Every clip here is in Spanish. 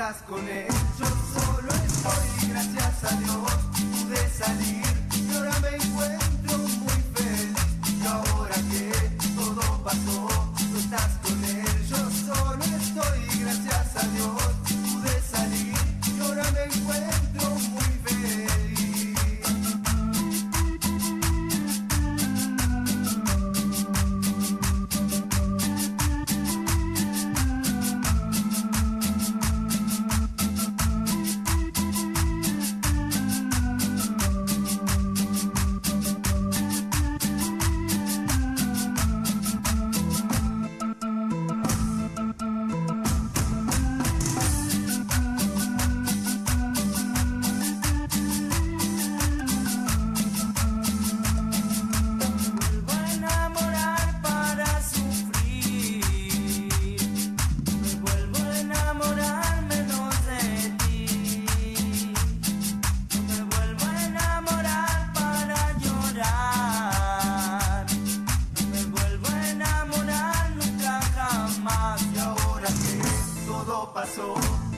estás con él. Yo solo estoy, gracias a Dios, pude salir y ahora me encuentro muy feliz. Y ahora que todo pasó, tú estás con él. Yo solo estoy, gracias a Dios, pude salir y ahora me encuentro muy feliz.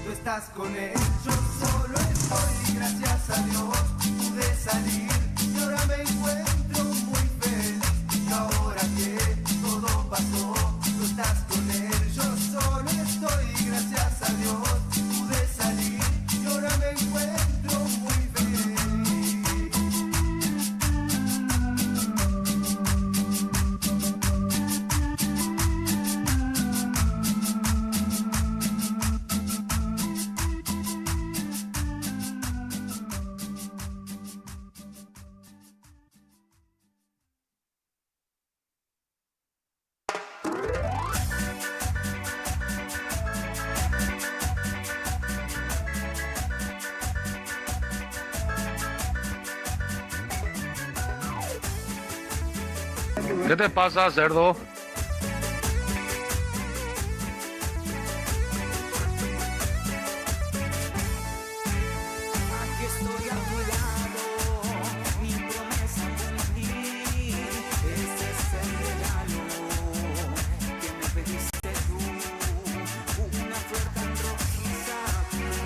Tú estás con él, yo solo estoy, gracias a Dios, pude salir y ahora me encuentro muy feliz. Y ahora que todo pasó, tú estás con él, yo solo estoy, gracias a Dios, pude salir y ahora me encuentro muy feliz. ¿Qué te pasa, cerdo? Aquí estoy a tu lado, mi promesa cumplí. Este es el regalo que me pediste tú. Una flor tan rojiza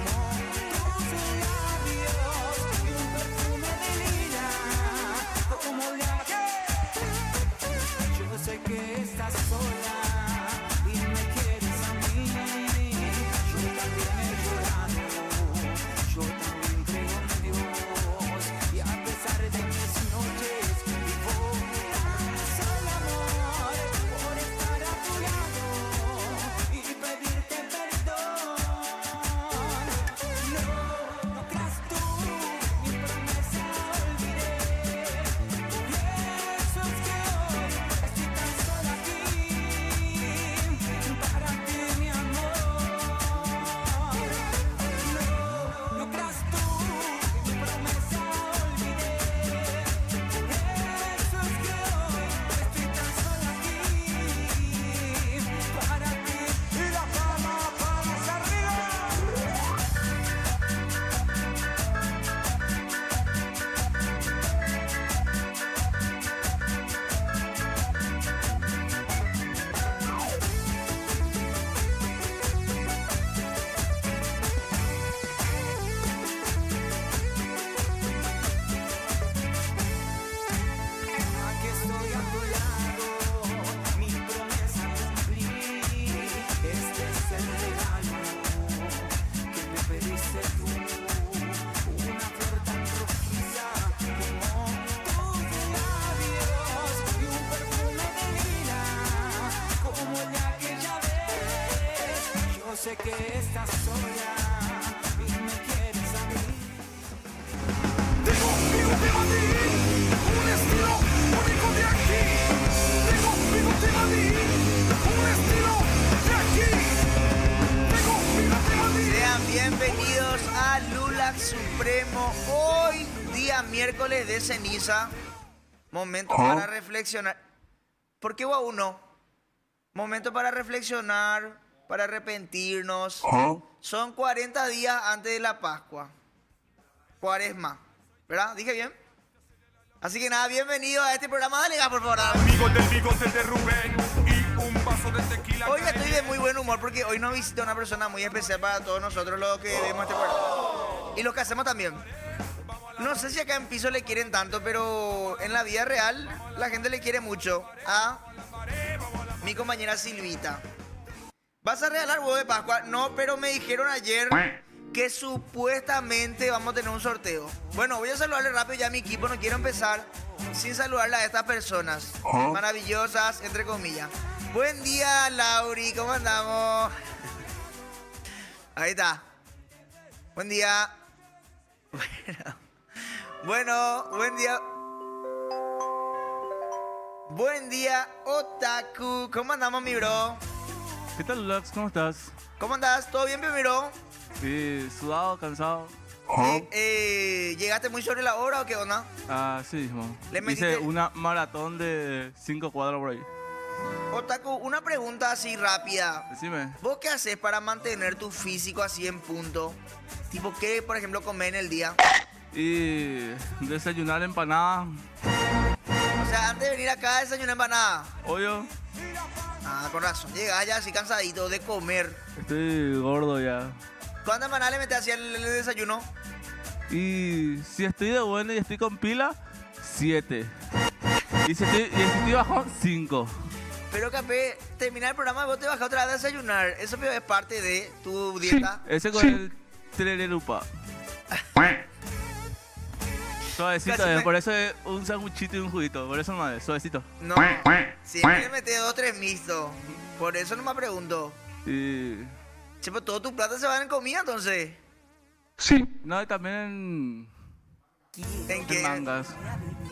como tus labios y un perfume de lila como la que. Yo sé que estás sola y me quieres a mí. Yo también he llorado, yo también creo en Dios. Y a pesar de mis noches, vivo tan solo amor por estar a tu lado y pedirte perdón. No creas tú, mi promesa olvidé. Por eso es que hoy estoy tan sola aquí, para ti mi amor. No creas tú, mi promesa olvidé. Por eso es que hoy estoy tan sola aquí, para ti. Y la palma hacia arriba. Aquí estoy a tu lado, mi promesa cumplí. Este es el regalo que me pediste tú. Una flor tan rojiza como tus labios y un perfume de lila como el de aquella vez. Yo sé que estás sola y me quieres a mí. Tengo bigote Madrid, un estilo único de aquí. Tengo bigote Madrid, un estilo de aquí. Tengo bigote Madrid. Sean bienvenidos a Lulac Supremo. Hoy, día miércoles de ceniza. Momento para reflexionar. ¿Por qué guau no? Momento para reflexionar, para arrepentirnos. Son 40 días antes de la Pascua. Cuaresma. ¿Verdad? ¿Dije bien? Así que nada, bienvenido a este programa. Dale gas, por favor. Amigos del bigote de Rubén y un vaso Hoy estoy de muy buen humor porque hoy nos visita una persona muy especial para todos nosotros los que vemos este programa. Y los que hacemos también. No sé si acá en Piso le quieren tanto, pero en la vida real la gente le quiere mucho a mi compañera Silvita. ¿Vas a regalar huevo de Pascua? No, pero me dijeron ayer que supuestamente vamos a tener un sorteo. Bueno, voy a saludarle rápido ya a mi equipo. No quiero empezar sin saludarle a estas personas maravillosas, entre comillas. Buen día, Lauri. ¿Cómo andamos? Ahí está. Buen día. Bueno, buen día. Buen día, Otaku. ¿Cómo andamos, mi bro? ¿Qué tal, Lux? ¿Cómo estás? ¿Cómo andás? ¿Todo bien, mi bro? Sí, sudado, cansado. ¿Llegaste muy sobre la hora o qué onda? Ah, sí mismo. ¿Le Hice metiste- una maratón de 5 cuadras por ahí. Otaku, una pregunta así rápida. Decime. ¿Vos qué haces para mantener tu físico así en punto? Tipo, ¿qué, por ejemplo, comer en el día? Y desayunar empanada. O sea, antes de venir acá desayuné empanada. Obvio, Ah, con razón. Llegás ya así cansadito de comer. estoy gordo ya. ¿Cuántas empanadas le metes así al desayuno? Y si estoy de bueno y estoy con pila, 7. Y si estoy bajo, 5. Pero capé, terminar el programa y vos te vas otra vez a desayunar. Eso es parte de tu dieta. Ese con el telerupa. Suavecito, Casi me- por eso es un sanguchito y un juguito. Por eso no es suavecito. No, siempre le metes 2 o 3 mixtos. Por eso no me pregunto. Y... Che, pues todo tu plata se va en comida entonces. No, y también ¿En en qué? mangas.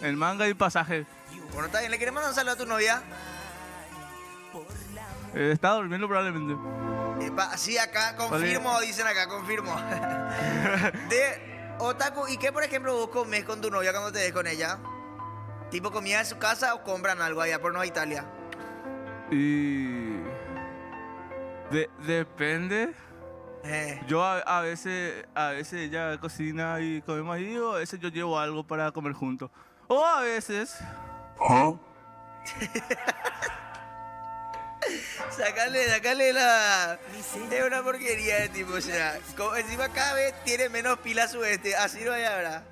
En manga y pasaje. Bueno, está bien. ¿Le quieres mandar un saludo a tu novia? Está durmiendo probablemente. Sí, acá, confirmo, dicen acá, confirmo. De Otaku, ¿y qué, por ejemplo, vos comes con tu novia cuando te ves con ella? ¿Tipo comida en su casa o compran algo allá por Nueva Italia? Y... depende. Yo a veces ella cocina y comemos ahí, o a veces yo llevo algo para comer juntos. O a veces... Sácale la... Es una porquería de tipo, o sea, encima cada vez tiene menos pila su así no hay ahora.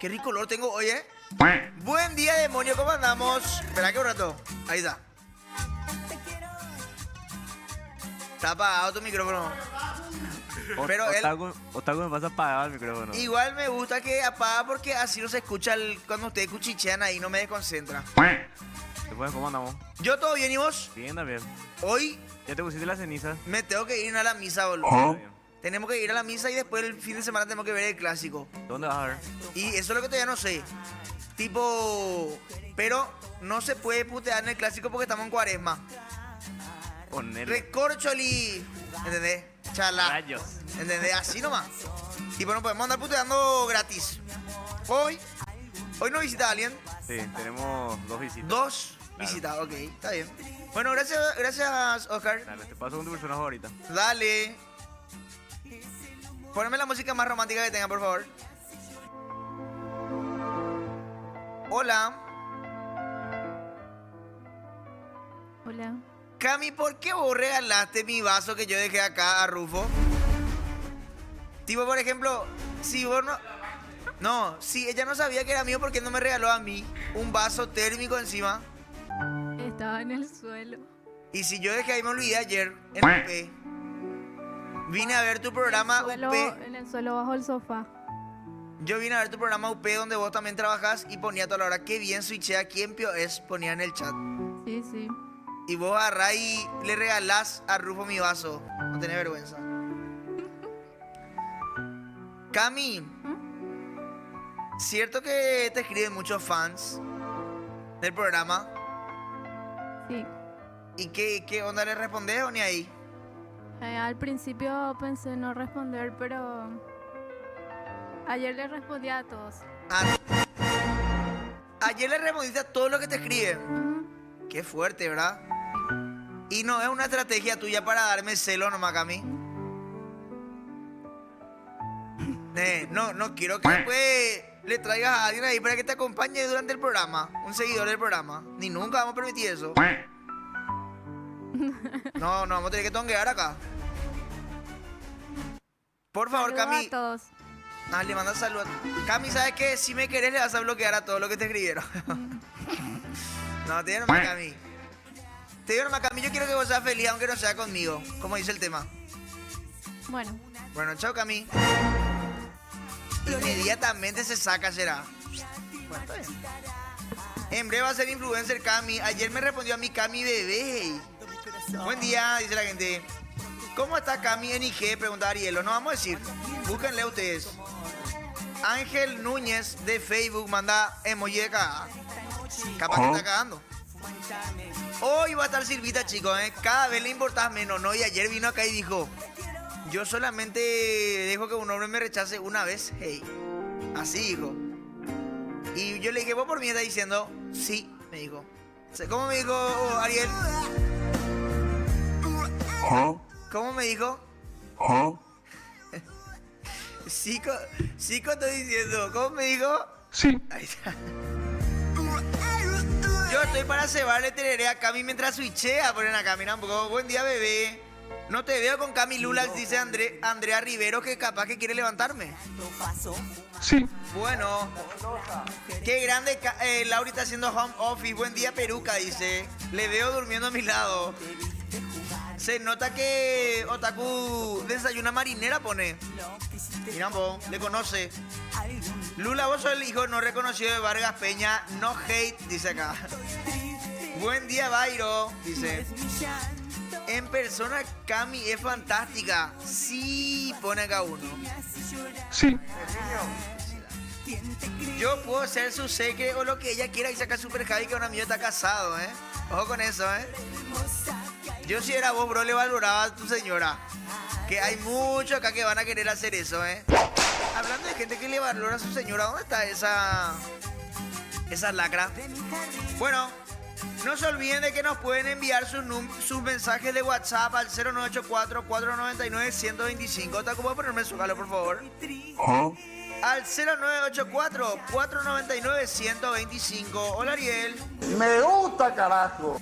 Qué rico olor tengo hoy, ¿eh? Buen día, demonio, ¿cómo andamos? Espera que un rato, ahí está. Está apagado tu micrófono. Pero él... Otaku me pasa apagado el micrófono. Igual me gusta que apaga porque así no se escucha cuando ustedes cuchichean ahí, no me desconcentra. Después, ¿cómo andamos? Yo todo bien, ¿y vos? Bien también. Hoy ¿Ya te pusiste la ceniza? me tengo que ir a la misa, boludo. Está bien. Tenemos que ir a la misa y después el fin de semana tenemos que ver el clásico. ¿Dónde vas a ver? Y eso es lo que todavía no sé. Tipo, pero no se puede putear en el clásico porque estamos en cuaresma. Ponele. Recorcholi, ¿entendés? Chala. Rayos. ¿Entendés? Así nomás. Tipo, no podemos andar puteando gratis. Hoy no visita a alguien. Sí, tenemos 2 visitas. 2 visitas, ok, está bien. Bueno, gracias, Oscar. Dale, te paso con tu persona favorita. Dale. Poneme la música más romántica que tenga, por favor. Hola. Hola. Cami, ¿por qué vos regalaste mi vaso que yo dejé acá a Rufo? Tipo, por ejemplo, si vos no... No, si ella no sabía que era mío, ¿por qué no me regaló a mí un vaso térmico encima? Estaba en el suelo. Y si yo dejé ahí, me olvidé ayer en UP. Vine a ver tu programa UP. En el suelo bajo el sofá. Yo vine a ver tu programa UP donde vos también trabajás y ponía toda la hora. Qué bien switchea, quién pio es, ponía en el chat. Sí, sí. Y vos agarrás y le regalás a Rufo mi vaso. No tenés vergüenza. Cami, ¿cierto que te escriben muchos fans del programa? Sí. ¿Y qué onda le respondés o ni ahí? Al principio pensé no responder, pero ayer le respondí a todos. Ah, ayer le respondiste a todo lo que te escriben. Ujú. Qué fuerte, ¿verdad? Y no es una estrategia tuya para darme celo nomás, Cami. No quiero que después le traigas a alguien ahí para que te acompañe durante el programa, un seguidor del programa. Ni nunca vamos a permitir eso. No, no, vamos a tener que tonguear acá. Por favor, Saludos Cami. a todos. Ah, le mandas saludos. Cami, ¿sabes qué? Si me querés, le vas a bloquear a todo lo que te escribieron. No, te digo nomás, Cami. Te digo nomás, Cami, yo quiero que vos seas feliz, aunque no sea conmigo, como dice el tema. Bueno, Bueno, chao, Cami. Inmediatamente se saca, será. Bueno, está bien. En breve va a ser influencer Cami. Ayer me respondió a mi Cami bebé. Buen día, dice la gente. ¿Cómo está Cami en IG? Pregunta Arielo. No vamos a decir. Búsquenle ustedes. Ángel Núñez de Facebook manda emoji de cagada. Capaz que está cagando. Hoy va a estar Silvita, chicos, ¿eh? Cada vez le importás menos, ¿no? Y ayer vino acá y dijo: yo solamente dejo que un hombre me rechace una vez, hey. Así dijo. Y yo le dije: ¿vos por mí estás diciendo? Sí, me dijo. ¿Cómo me dijo Ariel? ¿Cómo me dijo? Sí, estoy diciendo. ¿Cómo me dijo? Sí. Ahí está. Yo estoy para cebarle tereré a Cami mientras switchea. Ponen acá, mira un poco. Buen día, bebé. No te veo con Cami Lulax, dice Andrea Rivero, que capaz que quiere levantarme. Sí. Bueno. Qué grande. Laura está haciendo home office. Buen día, Peruca, dice. Le veo durmiendo a mi lado. Se nota que Otaku desayuna marinera, pone. Mira, vos, le conoce. Lula, vos sos el hijo no reconocido de Vargas Peña. No hate, dice acá. Buen día, Bairo, dice. En persona, Cami es fantástica. Sí, pone acá uno. Sí. Yo puedo ser su seque o lo que ella quiera y sacar super Javi que un amigo está casado, ¿eh? Ojo con eso, ¿eh? Yo si era vos, bro, le valoraba a tu señora. Que hay muchos acá que van a querer hacer eso, ¿eh? Hablando de gente que le valora a su señora, ¿dónde está esa lacra? Bueno, no se olviden de que nos pueden enviar sus mensajes de WhatsApp al 0984-499-125. ¿Te puedo ponerme su jalo, por favor? Al 0984-499-125. Hola, Ariel. Me gusta, carajo.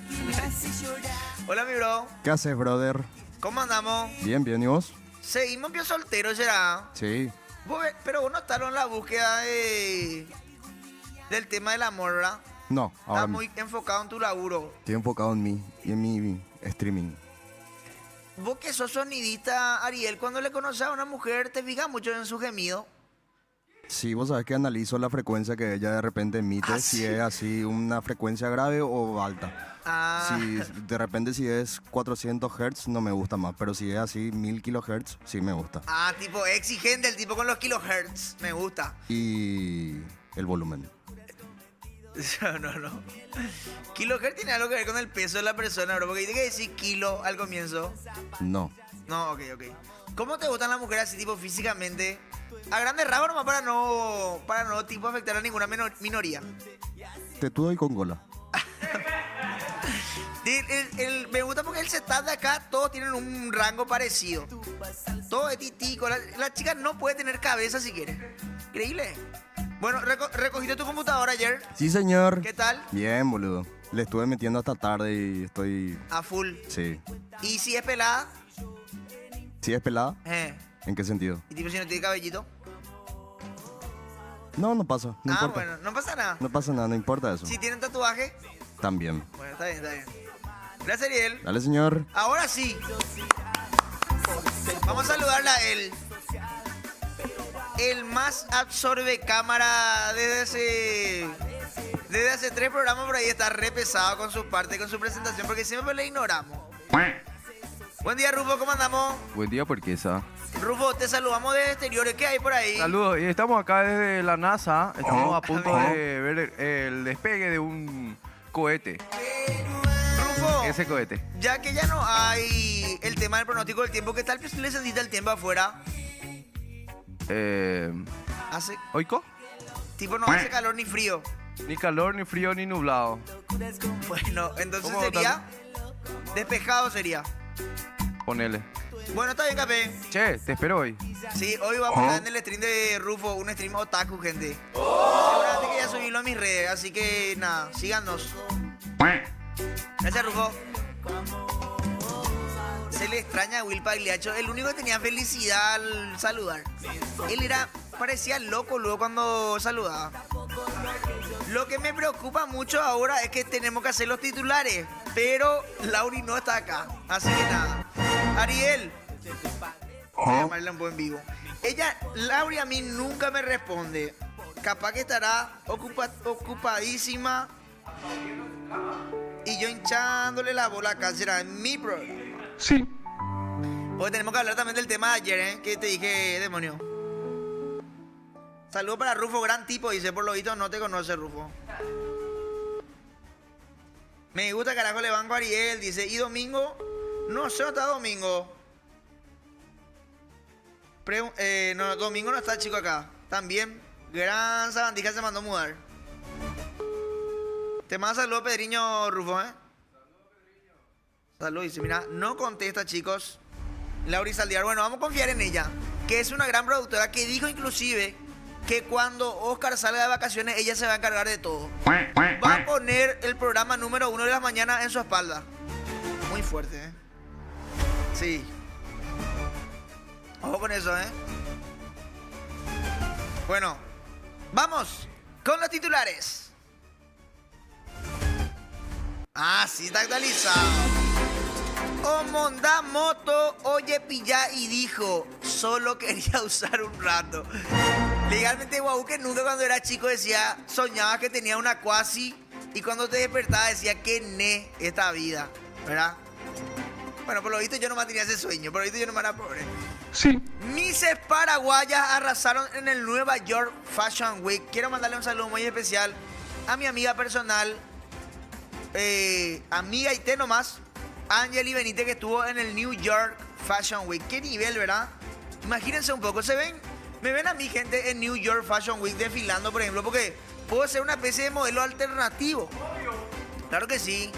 Hola, mi bro. ¿Qué haces, brother? ¿Cómo andamos? Bien, bien, ¿y vos? Seguimos bien solteros, ¿será? Sí. Pero vos no estás en la búsqueda del tema del amor, ¿verdad? No, ahora Estás muy enfocado en tu laburo. estoy enfocado en mí y en mi streaming. Vos que sos sonidista, Ariel, cuando le conoces a una mujer, te fijas mucho en su gemido. Sí, vos sabés que analizo la frecuencia que ella de repente emite, Ah, si sí. es así una frecuencia grave o alta. Ah, Si de repente si es 400 Hz no me gusta más, pero si es así 1000 kHz sí me gusta. tipo exigente, el tipo con los kilohertz. Me gusta. Y el volumen. No. Kilohertz tiene algo que ver con el peso de la persona, bro. Porque tiene que decir kilo al comienzo. No. No, ok. ¿Cómo te gustan las mujeres así, tipo físicamente? A grandes rasgos nomás para no tipo afectar a ninguna minoría. Tetudo y con gola. Me gusta porque el setup de acá todos tienen un rango parecido. Todo es titico. La chica no puede tener cabeza si quiere. Increíble. Bueno, ¿recogiste tu computadora ayer? Sí, señor. ¿Qué tal? Bien, boludo. Le estuve metiendo hasta tarde y estoy... A full. Sí. ¿Y si es pelada? ¿Sí es pelada? ¿En qué sentido? ¿Y tipo si no tiene cabellito? No, no pasa. No importa. Bueno, no pasa nada. No pasa nada, no importa eso. Si tienen tatuaje, También. bueno, está bien. Gracias, Ariel. Dale, señor. Ahora sí. Vamos a saludarla a él. El más absorbe cámara desde hace 3 programas por ahí. Está re pesado con su parte, con su presentación, porque siempre le ignoramos. Buen día, Rufo, ¿cómo andamos? Buen día, Porquesa. Rufo, te saludamos desde exteriores. ¿Qué hay por ahí? Saludos, y estamos acá desde la NASA. Estamos a punto de ver el despegue de un cohete. Rufo, Ese cohete. ya que ya no hay el tema del pronóstico del tiempo, ¿qué tal que le sentiste el tiempo afuera? Hace, ¿Oico? tipo, no hace calor ni frío. Ni calor, ni frío, ni nublado. Bueno, entonces ¿Cómo sería despejado sería. Ponele. Bueno, está bien, café. Che, te espero hoy. Sí, hoy vamos a estar en el stream de Rufo, un stream otaku, gente. Seguramente que ya subirlo a mis redes, así que nada, síganos. Gracias, Rufo. Se le extraña a Will Pagliaccio, el único que tenía felicidad al saludar. Él parecía loco luego cuando saludaba. Lo que me preocupa mucho ahora es que tenemos que hacer los titulares, pero Lauri no está acá, así que nada. Ariel, voy a llamarle un buen vivo. Lauri a mí nunca me responde. Capaz que estará ocupadísima y yo hinchándole la bola acá. Será mi problema. Sí. Porque tenemos que hablar también del tema de ayer, que te dije, demonio. Saludos para Rufo, gran tipo, dice, por lo visto no te conoce, Rufo. Me gusta, carajo, le banco a Ariel, dice, ¿y domingo? No sé, no está domingo. No, domingo no está, chico, acá. También, gran sabandija se mandó a mudar. Te manda saludos, Pedriño, Rufo, ¿eh? Saludos, dice, mira, no contesta, chicos. Lauri Saldiar, bueno, vamos a confiar en ella, que es una gran productora, que dijo inclusive que cuando Oscar salga de vacaciones, ella se va a encargar de todo. Va a poner el programa número 1 de la mañana en su espalda. Muy fuerte, ¿eh? Sí. Ojo con eso, ¿eh? Bueno, vamos con los titulares. Ah, sí, está actualizado. Omonda Moto oye pilla y dijo, solo quería usar un rato. Legalmente Guau que nunca cuando era chico decía, soñaba que tenía una cuasi y cuando te despertaba decía que ne esta vida, ¿verdad? Bueno, por lo visto yo no tenía ese sueño, por lo visto yo no era pobre. Sí. Misses paraguayas arrasaron en el Nueva York Fashion Week. Quiero mandarle un saludo muy especial a mi amiga personal, amiga y té nomás, Angeli Benítez, que estuvo en el New York Fashion Week. Qué nivel, ¿verdad? Imagínense un poco, me ven a mi gente en New York Fashion Week desfilando, por ejemplo, porque puedo ser una especie de modelo alternativo. Claro que sí.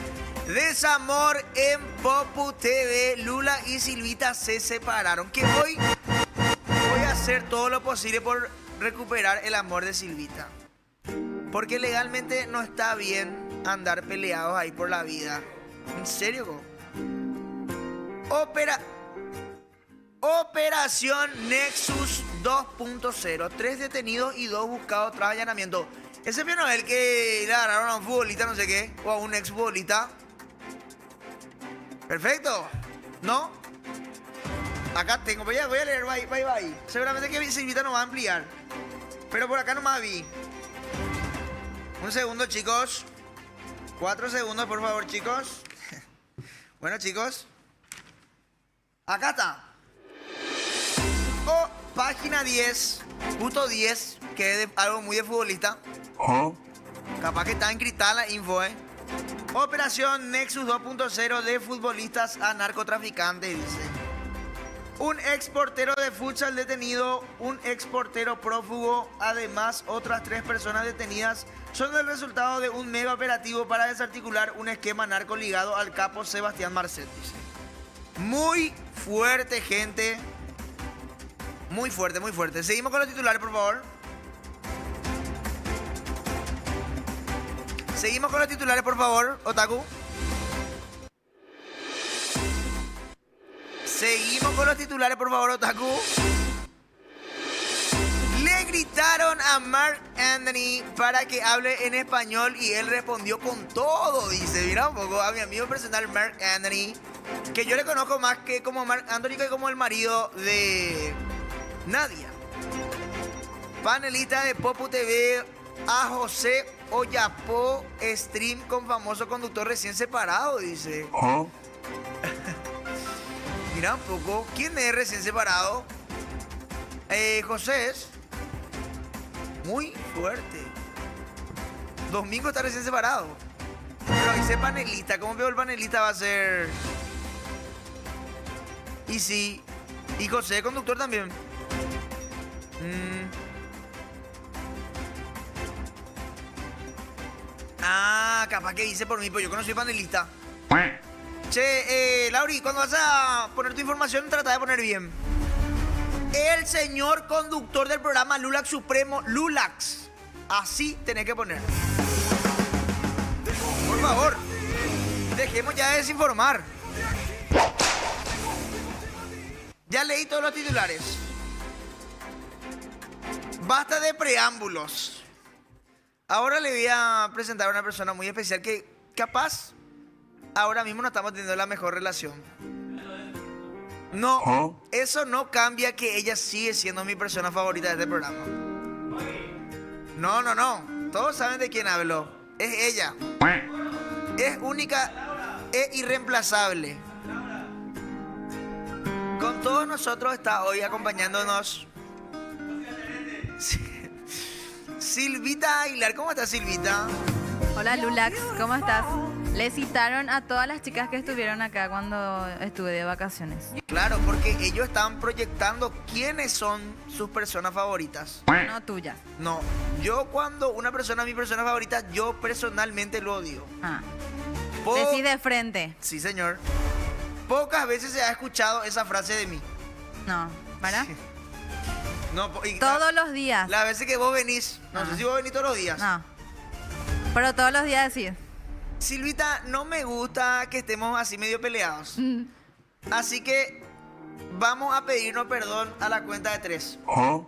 Desamor en Popu TV. Lula y Silvita se separaron. Que voy a hacer todo lo posible por recuperar el amor de Silvita. Porque legalmente no está bien andar peleados ahí por la vida. ¿En serio, go? Operación Nexus 2.0. 3 detenidos y 2 buscados tras allanamiento. Ese fue el que le agarraron a un futbolista, no sé qué, o a un exfutbolista. Perfecto. ¿No? Acá tengo, voy a leer, bye. Seguramente que Silvita nos va a ampliar. Pero por acá nomás vi. Un segundo, chicos. 4 segundos, por favor, chicos. Bueno, chicos. Acá está. Página 10, justo 10, que es algo muy de futbolista. Capaz que está encriptada la info, ¿eh? Operación Nexus 2.0 de futbolistas a narcotraficantes, dice. Un exportero de futsal detenido, un exportero prófugo, además otras 3 personas detenidas son el resultado de un mega operativo para desarticular un esquema narco ligado al capo Sebastián Marcet, dice. Muy fuerte, gente. Muy fuerte, muy fuerte. Seguimos con los titulares, por favor. Seguimos con los titulares, por favor, Otaku. Seguimos con los titulares, por favor, Otaku. Le gritaron a Marc Anthony para que hable en español y él respondió con todo, dice. Mira un poco a mi amigo personal Marc Anthony, que yo le conozco más que como Marc Anthony que como el marido de Nadia. Panelista de Popu TV, a José Oyapo, stream con famoso conductor recién separado, dice. Mira un poco, ¿quién es recién separado? José es muy fuerte. Domingo está recién separado. Pero dice panelista, ¿cómo veo el panelista va a ser? Y sí, y José conductor también. Ah, capaz que dice por mí, pues yo no soy panelista. Che, Lauri, cuando vas a poner tu información, trata de poner bien. El señor conductor del programa Lulax Supremo, Lulax. Así tenés que poner. Por favor, dejemos ya de desinformar. Ya leí todos los titulares. Basta de preámbulos. Ahora le voy a presentar a una persona muy especial que capaz ahora mismo no estamos teniendo la mejor relación. No, eso no cambia que ella sigue siendo mi persona favorita de este programa. No. Todos saben de quién hablo. Es ella. Es única, es irreemplazable. Con todos nosotros está hoy acompañándonos Silvita Aguilar. ¿Cómo estás, Silvita? Hola Lulax, ¿cómo estás? Le citaron a todas las chicas que estuvieron acá cuando estuve de vacaciones. Claro, porque ellos estaban proyectando quiénes son sus personas favoritas. No tuya. No, yo cuando una persona es mi persona favorita, yo personalmente lo odio. Ah. Po- Decí de frente. Sí, señor. Pocas veces se ha escuchado esa frase de mí. No, ¿para? No, Todos los días. las veces que vos venís, no sé si vos venís todos los días. No. Pero todos los días decís. Silvita, no me gusta que estemos así medio peleados. Así que vamos a pedirnos perdón a la cuenta de 3.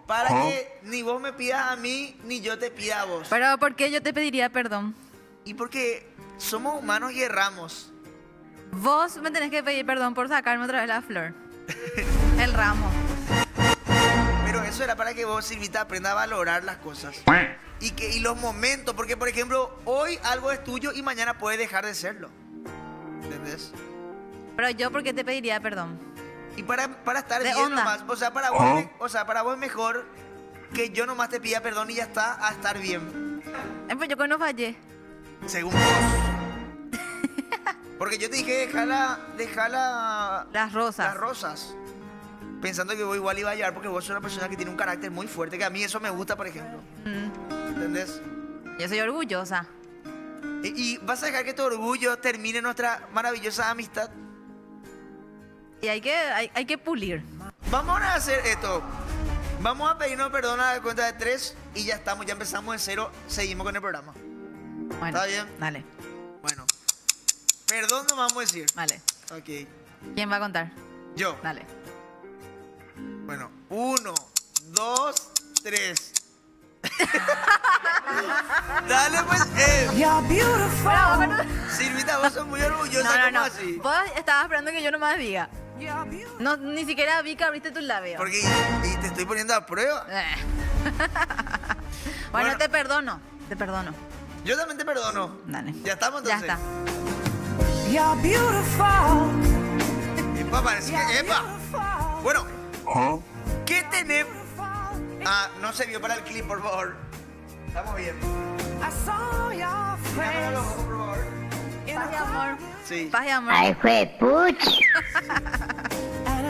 Para que ni vos me pidas a mí, ni yo te pida a vos. Pero ¿por qué yo te pediría perdón? Y porque somos humanos y erramos. Vos me tenés que pedir perdón por sacarme otra vez la flor. El ramo. Pero eso era para que vos, Silvita, aprenda a valorar las cosas. Y los momentos, porque por ejemplo, hoy algo es tuyo y mañana puede dejar de serlo. ¿Entendés? Pero yo, ¿por qué te pediría perdón? Y para estar De bien onda. nomás. O sea, para vos, para vos es mejor que yo nomás te pida perdón y ya está, a estar bien. Pues yo que no fallé. Según vos. Porque yo te dije, dejala Las rosas. las rosas. Pensando que vos igual iba a llevar porque vos sos una persona que tiene un carácter muy fuerte, que a mí eso me gusta, por ejemplo. ¿Entendés? Yo soy orgullosa. Y vas a dejar que tu orgullo termine nuestra maravillosa amistad. Y hay que pulir. Vamos ahora a hacer esto. Vamos a pedirnos perdón a la cuenta de 3 y ya estamos, ya empezamos de 0, seguimos con el programa. Bueno, ¿Está bien? Dale, Bueno. Perdón no vamos a decir. dale. Ok. ¿Quién va a contar? Yo. Dale. Bueno. 1, 2, 3. Dale pues. Silvita, vos sos muy orgullosa. No. ¿Cómo así? Vos estabas esperando que yo nomás diga. No, ni siquiera vi que abriste tus labios. Porque y te estoy poniendo a prueba. Bueno, te perdono. Te perdono. Yo también te perdono. Dale. ¿Ya estamos Ya entonces? está. Epa, parece que... ¡Epa! Bueno. ¿Qué tenemos? Ah, no se vio para el clip, por favor. Estamos bien. Déjame los ojos, por favor. Paz y amor. Sí. Paz y amor.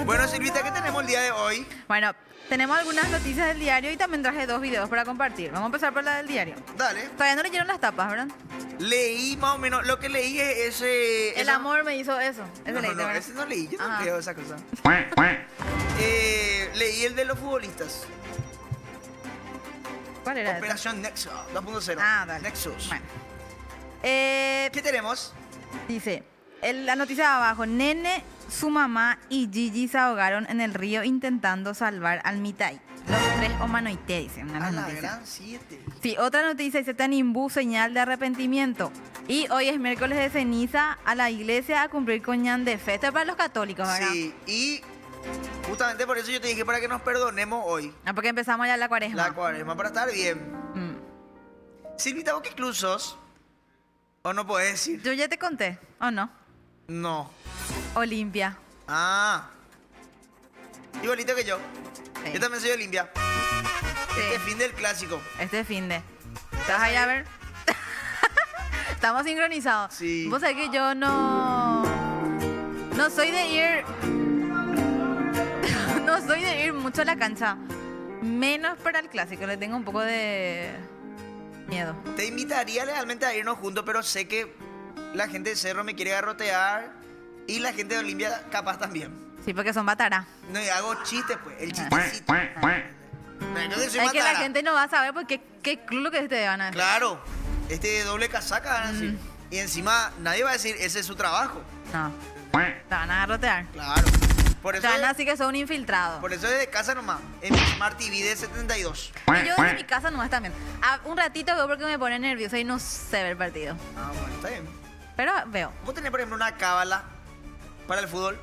Bueno, Silvita, ¿qué tenemos el día de hoy? Bueno, tenemos algunas noticias del diario y también traje 2 videos para compartir. Vamos a empezar por la del diario. Dale. Todavía no leyeron las tapas, ¿verdad? Leí más o menos. Lo que leí es ese... El amor me hizo eso. Ese No, leíste, ¿verdad? ese no leí. Yo no Ajá. leo esa cosa. Leí el de los futbolistas. ¿Cuál era ese? Operación Nexus 2.0. Ah, dale. Nexus. Bueno. ¿Qué tenemos? Dice, la noticia de abajo, Nene, su mamá y Gigi se ahogaron en el río intentando salvar al Mitai. Los 3 Omanoité, dice una A la noticia. gran 7. Sí, otra noticia dice, Tanimbú, señal de arrepentimiento. Y hoy es miércoles de ceniza a la iglesia a cumplir con Ñan de fe. Esto es para los católicos, ¿verdad? Sí, y justamente por eso yo te dije para que nos perdonemos hoy. Ah, porque empezamos ya la cuaresma. La cuaresma, para estar bien. Mm. Silvita, ¿vos qué club sos? ¿O no podés decir? Yo ya te conté, ¿o no? No. Olimpia. Ah. Igualito que yo. Sí. Yo también soy Olimpia. Sí. Este fin del clásico. Este fin de. ¿Te vas a ir a ver? Estamos sincronizados. Sí. Vos sabés que yo no soy de ir. No soy de ir mucho a la cancha. Menos para el clásico. Le tengo un poco de miedo. Te invitaría legalmente a irnos juntos, pero sé que la gente de Cerro me quiere garrotear Y la gente de Olimpia capaz también. Sí, porque son batara. No, y hago chistes, pues. El chistecito. Pero que soy Es que la matara. gente no va a saber porque qué club que te van a decir. Claro. Este doble casaca van a decir. Y encima nadie va a decir, ese es su trabajo. No. Te van a garrotear. Claro. Por Te eso, van a decir que son un infiltrado. por eso desde casa nomás. En mi Smart TV de 72. Y yo desde mi casa nomás también. Un ratito veo porque me pone nerviosa y no sé ver el partido. Ah, bueno, está bien. Pero veo. ¿Vos tenés, por ejemplo, una cábala para el fútbol?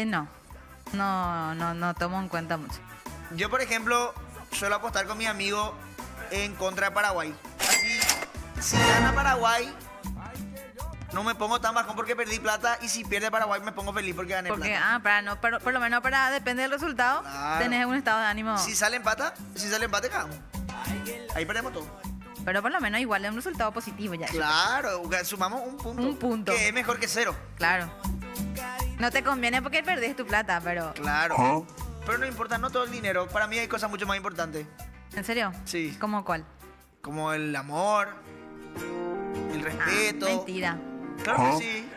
No. No tomo en cuenta mucho. Yo, por ejemplo, suelo apostar con mi amigo en contra de Paraguay. Así, si gana Paraguay, no me pongo tan bajón porque perdí plata. Y si pierde Paraguay, me pongo feliz porque gané Porque, plata. para no, por lo menos para, depende del resultado, Claro. tenés un estado de ánimo. Si sale empate, ganamos. Ahí perdemos todo. Pero por lo menos igual es un resultado positivo ya. Claro, sumamos un punto. Un punto. Que es mejor que cero. Claro. No te conviene porque perdés tu plata, pero... Claro. Pero no importa, no todo el dinero. Para mí hay cosas mucho más importantes. ¿En serio? Sí. ¿Cómo cuál? Como el amor, el respeto. Mentira. Claro que sí.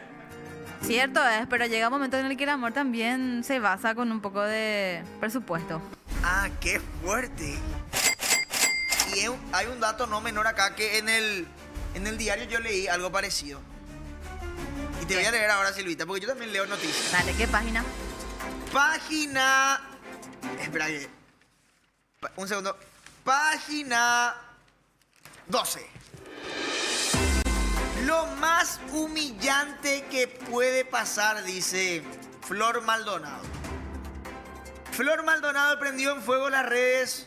Cierto es, pero llega un momento en el que el amor también se basa con un poco de presupuesto. Ah, qué fuerte. Y hay un dato no menor acá que en el diario yo leí algo parecido. Y te ¿Qué? voy a leer ahora, Silvita, porque yo también leo noticias. Dale, ¿qué página? Página... Espera que... Un segundo. Página 12. Lo más humillante que puede pasar, dice Flor Maldonado. Flor Maldonado prendió en fuego las redes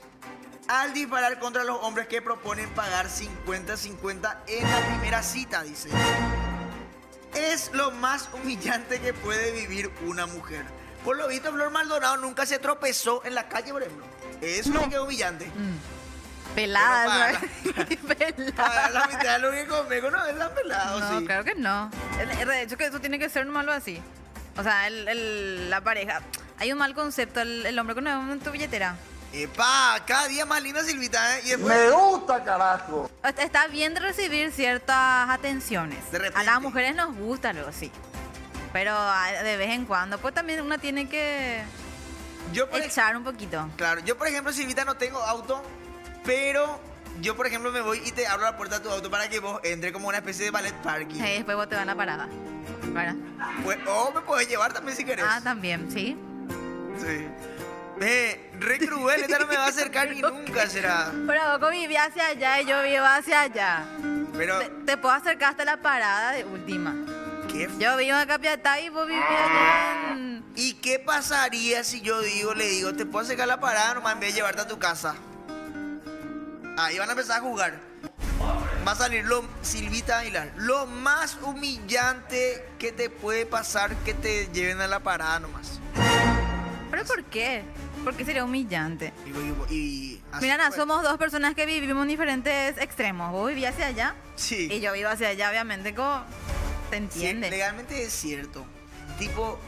al disparar contra los hombres que proponen pagar 50-50 en la primera cita, dice. Es lo más humillante que puede vivir una mujer. Por lo visto, Flor Maldonado nunca se tropezó en la calle, por ejemplo. Eso sí que es humillante. Pelada, Pero ¿no? Pelada. Pagar la mitad de lo que conmigo no es tan pelado, No, sí. claro que no. De hecho que eso tiene que ser malo así. O sea, la pareja. Hay un mal concepto, el hombre con en tu billetera. Epa, cada día más linda, Silvita, ¿eh? Y después... Me gusta, carajo. Está bien de recibir ciertas atenciones. De repente. A las mujeres nos gusta luego, sí. Pero de vez en cuando, pues también una tiene que Yo, por echar un poquito. Claro, yo por ejemplo, Silvita, no tengo auto, pero yo por ejemplo me voy y te abro la puerta de tu auto para que vos entre como una especie de ballet parking. Y después vos te van a parada. ¿Verdad? Pues, o me puedes llevar también si querés. Ah, también, sí. Sí. Re cruel, esta no me va a acercar ni nunca será. Pero vos vivís hacia allá y yo vivo hacia allá. Pero, Te puedo acercar hasta la parada de última. ¿qué? Yo vivo en Capiatá y vos vivís allá en... ¿Y qué pasaría si yo le digo, te puedo acercar la parada nomás en vez de llevarte a tu casa? Ahí van a empezar a jugar. Va a salir Silvita Aguilar. Lo más humillante que te puede pasar que te lleven a la parada nomás. ¿Pero por qué? Porque sería humillante. Y así Mira, Ana, fue. somos dos personas que vivimos en diferentes extremos. Vos vivís hacia allá Sí. y yo vivo hacia allá, obviamente, como... ¿Te Sí, entiende? legalmente es cierto. Tipo,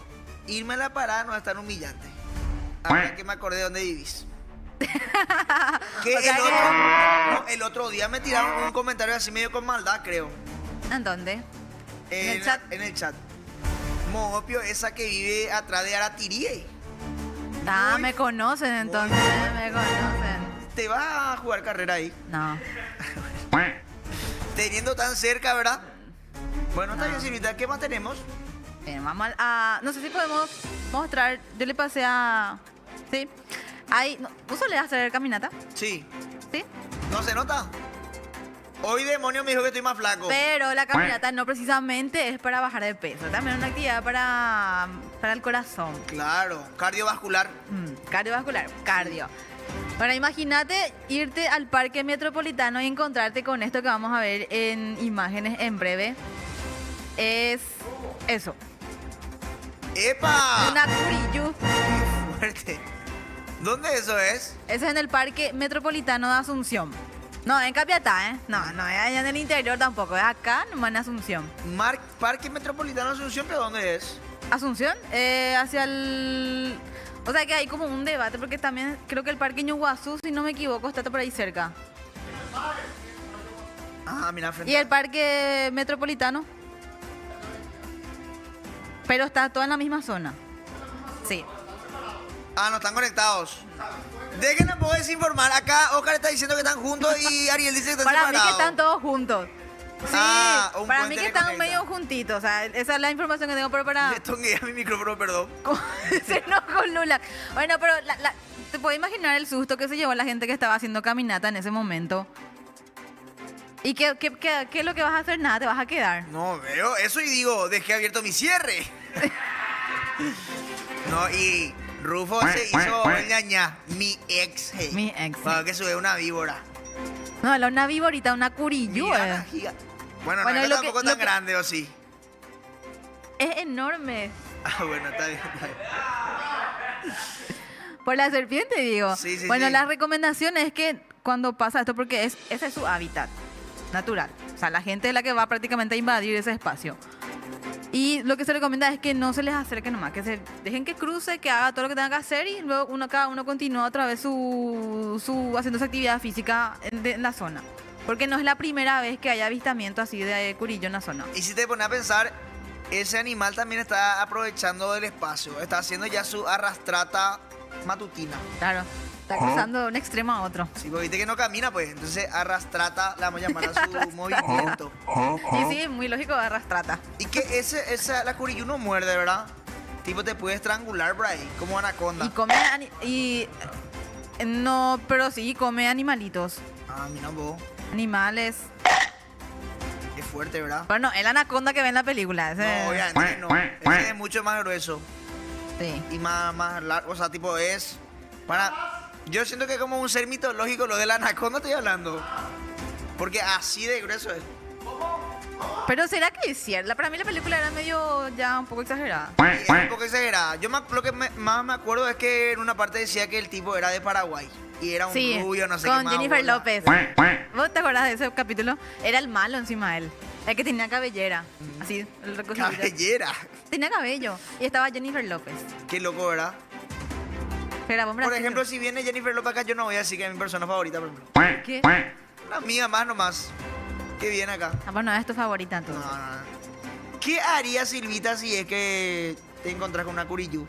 irme a la parada no es tan humillante. Ahora que me acordé de dónde vivís. Que O sea el otro día me tiraron un comentario así medio con maldad, creo. ¿En dónde? ¿En el chat? En el chat. Mogopio, esa que vive atrás de Aratirie. Ah, Muy- me conocen entonces, me conocen. Te vas a jugar carrera ahí. No. Teniendo tan cerca, ¿verdad? Bueno, está No. bien, Silvita. ¿Qué más tenemos? Bien, vamos a... No sé si podemos mostrar. Yo le pasé a... Sí. Ahí... ¿Vos solés hacer caminata? Sí. Sí. ¿No se nota? Hoy demonio me dijo que estoy más flaco. Pero la caminata no precisamente es para bajar de peso. También es una actividad para el corazón. Claro, cardiovascular. Cardiovascular. Cardio. Bueno, imagínate irte al parque metropolitano y encontrarte con esto que vamos a ver en imágenes en breve. Es eso. ¡Epa! Una curiyú. ¡Qué fuerte! ¿Dónde eso es? Ese es en el Parque Metropolitano de Asunción. No, en Capiatá, ¿eh? No es allá en el interior tampoco. Es acá, nomás en Asunción. Parque Metropolitano de Asunción, ¿pero dónde es? Asunción, hacia el... O sea que hay como un debate, porque también creo que el Parque Ñuguazú, si no me equivoco, está por ahí cerca. Ah, mira, frente ¿Y el Parque Metropolitano? Pero está todo en la misma zona. Sí. Ah, no están conectados. Déjenme poder desinformar. Acá Oscar está diciendo que están juntos y Ariel dice que están Para mí separados. que están todos juntos. Sí, un para puente mí que le están conecta. medio juntitos. O sea, esa es la información que tengo, pero para... Le tongué a mi micrófono, perdón. Se enojó Lula. Bueno, pero te puedes imaginar el susto que se llevó la gente que estaba haciendo caminata en ese momento. ¿Y qué es lo que vas a hacer? Nada, te vas a quedar. No veo eso y digo, dejé abierto mi cierre. No, y Rufo se hizo el ñaña, mi ex. Hey. Mi ex, Para sí. que sube una víbora. No, era una víborita, una curiyú. Mira la giga- Bueno, Bueno, no y es lo tampoco que- tan lo que- grande, ¿o sí? Es enorme. Ah, bueno, está bien. Por la serpiente, digo. Sí, sí, bueno, sí. la recomendación es que cuando pasa esto, porque ese es su hábitat natural. O sea, la gente es la que va prácticamente a invadir ese espacio. Y lo que se recomienda es que no se les acerque nomás, que se dejen que cruce, que haga todo lo que tenga que hacer y luego cada uno continúa otra vez haciendo su actividad física en la zona. Porque no es la primera vez que hay avistamiento así de curillo en la zona. Y si te pones a pensar, ese animal también está aprovechando del espacio. Está haciendo ya su arrastrata matutina. Claro, está cruzando de un extremo a otro. Sí, porque viste que no camina, pues. Entonces, arrastrata, la vamos a llamar a su movimiento. Y sí, muy lógico, arrastrata. Y que la curiyú no muerde, ¿verdad? Tipo, te puede estrangular por ahí, como anaconda. Y come no, pero sí, come animalitos. Ah, mira vos. Animales. Es fuerte, ¿verdad? Bueno, el anaconda que ve en la película. Ese, No, obviamente no. Ese es mucho más grueso. Sí. Y más largo. O sea, tipo, es para... Yo siento que es como un ser mitológico lo del anaconda estoy hablando. Porque así de grueso es. Pero será que es cierto. Para mí la película era medio ya un poco exagerada. Es un poco exagerada. Yo lo que más me acuerdo es que en una parte decía que el tipo era de Paraguay. Y era un Sí, rubio, no sé qué con más Jennifer bola. López. ¿Vos te acordás de ese capítulo? Era el malo encima de él. El que tenía cabellera. Así, el recogido. Cabellera. Tenía cabello. Y estaba Jennifer López. Qué loco, ¿verdad? Que grabó en Por Brasil. ejemplo, si viene Jennifer López acá, yo no voy a decir que es mi persona favorita, por ejemplo. ¿Qué? Una amiga más nomás. Que viene acá. Ah, bueno, es tu favorita No, entonces. no. ¿Qué haría Silvita si es que te encontrás con una curiyú?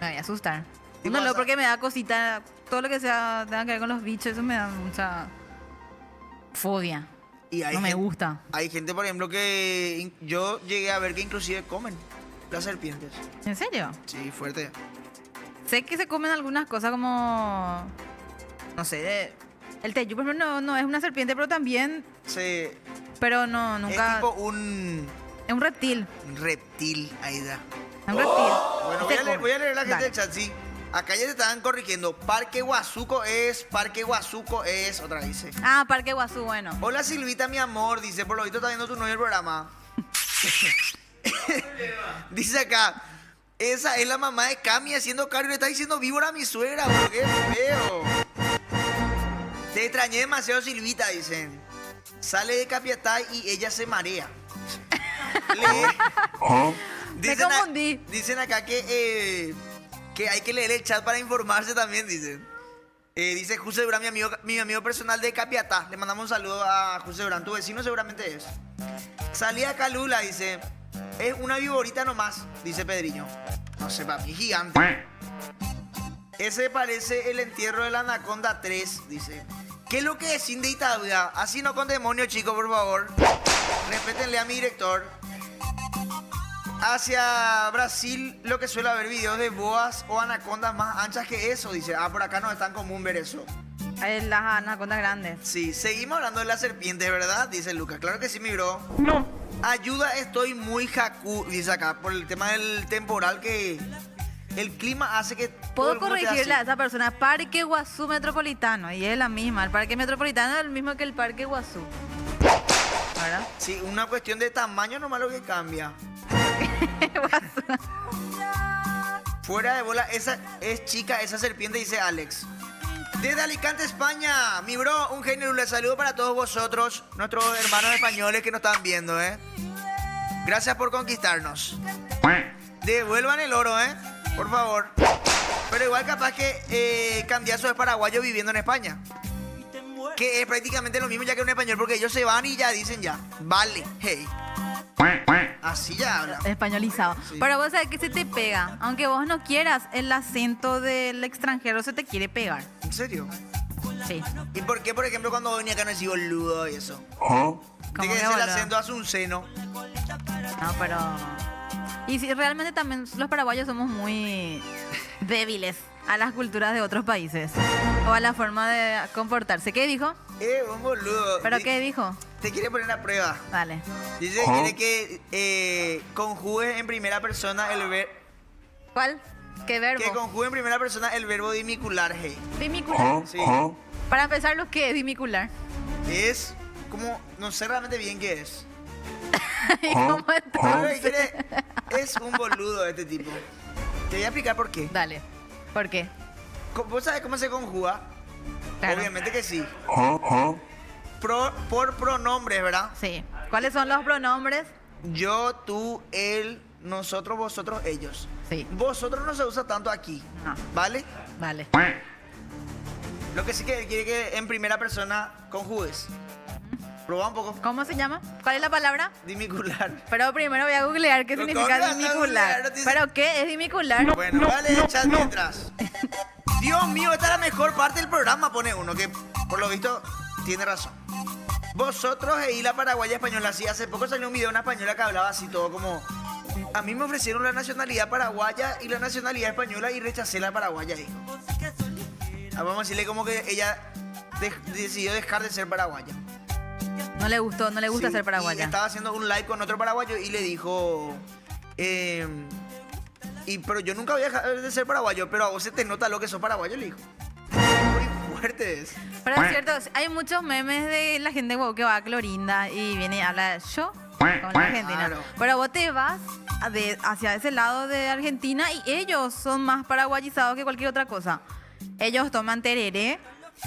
Me voy a asustar. ¿Y No, pasa? porque me da cosita. Todo lo que sea tenga que ver con los bichos, eso me da mucha fobia. Y hay No me gente- gusta. Hay gente, por ejemplo, que yo llegué a ver que inclusive comen las serpientes. ¿En serio? Sí, fuerte. Sé que se comen algunas cosas como. No sé, el teyú, por ejemplo, no es una serpiente, pero también. Se, Pero no, es nunca. tipo un Es un reptil. reptil, Aida. Es un reptil. Bueno, Se voy a leer la come. gente del chat, sí. Acá ya te estaban corrigiendo. Parque Huazuco es. Otra vez dice. Ah, Parque Guazú, bueno. Hola Silvita, mi amor. Dice, por lo visto está viendo tu novio el programa. Dice acá. Esa es la mamá de Cami haciendo cardio. Le está diciendo víbora a mi suegra, bro. Qué feo. Te extrañé demasiado, Silvita, dicen. Sale de Capiatá y ella se marea. Me confundí. Dicen acá que hay que leer el chat para informarse también, dicen. Dice José Durán, mi amigo personal de Capiatá. Le mandamos un saludo a José Durán. Tu vecino seguramente es. Salí acá Lula, dice. Es una viborita nomás, dice Pedriño. No sé, para mí gigante. Ese parece el entierro de la Anaconda 3, dice. ¿Qué es lo que es sin dictadura? Así no con demonios, chicos, por favor. Respétenle a mi director. Hacia Brasil lo que suele haber videos de boas o anacondas más anchas que eso, dice. Ah, por acá no es tan común ver eso. Las anacondas grandes. Sí, seguimos hablando de las serpientes, ¿verdad? Dice Lucas. Claro que sí, mi bro. No. Ayuda, estoy muy jacu, dice acá, por el tema del temporal que el clima hace que... todo Puedo el mundo esté corregirle a así. esa persona. Parque Guazú Metropolitano. Y es la misma. El Parque Metropolitano es el mismo que el Parque Guazú. ¿Verdad? Sí, una cuestión de tamaño nomás lo que cambia. Fuera de bola, esa es chica, esa serpiente, dice Alex. Desde Alicante, España, mi bro, un genio, les saludo para todos vosotros, nuestros hermanos españoles que nos están viendo, Gracias por conquistarnos. Devuelvan el oro, por favor. Pero igual capaz que Candiazo es paraguayo viviendo en España. Que es prácticamente lo mismo ya que un español, porque ellos se van y ya dicen ya, vale, hey. Así ya habla. Españolizado. Sí. Pero vos sabés que se te pega. Aunque vos no quieras, el acento del extranjero se te quiere pegar. ¿En serio? Sí. ¿Y por qué, por ejemplo, cuando venía acá no decía boludo y eso? ¿Cómo De que que es el boludo? acento hace un seno. No, pero... Y si realmente también los paraguayos somos muy débiles a las culturas de otros países. O a la forma de comportarse. ¿Qué dijo? Un boludo. ¿Pero qué dijo? Te quiere poner a prueba. Dale. Dice que quiere que conjugues en primera persona el verbo. ¿Cuál? ¿Qué verbo? Que conjugue en primera persona el verbo dimicular, hey. Dimicular. Sí. Para empezar, ¿lo que es dimicular? Es como, no sé realmente bien qué es. ¿Y cómo Pero entonces? es un boludo este tipo. Te voy a explicar por qué. Dale. ¿Por qué? ¿Vos sabés cómo se conjuga? Claro. Obviamente que sí. Por pronombres, ¿verdad? Sí. ¿Cuáles son los pronombres? Yo, tú, él, nosotros, vosotros, ellos. Sí. Vosotros no se usa tanto aquí. No. ¿Vale? Vale. Lo que sí que quiere que en primera persona conjugues. Proba un poco. ¿Cómo se llama? ¿Cuál es la palabra? Dimicular. Pero primero voy a googlear qué Pero significa ¿cómo vas a googlear? dimicular. No te dice- ¿Pero qué es dimicular? Bueno, vale, chat mientras. Dios mío, esta es la mejor parte del programa, pone uno, que por lo visto tiene razón. Vosotros y la paraguaya española, sí, hace poco salió un video de una española que hablaba así todo como... A mí me ofrecieron la nacionalidad paraguaya y la nacionalidad española y rechacé la paraguaya, dijo. Vamos a decirle como que ella decidió dejar de ser paraguaya. No le gustó, no le gusta Sí, ser Y paraguaya. estaba haciendo un live con otro paraguayo y le dijo... pero yo nunca voy a dejar de ser paraguayo, pero a vos se te nota lo que sos paraguayo, le dijo. Muy fuerte es. Pero es cierto, hay muchos memes de la gente que va a Clorinda y viene y habla yo con la Argentina. Claro. Pero vos te vas hacia ese lado de Argentina y ellos son más paraguayizados que cualquier otra cosa. Ellos toman tereré,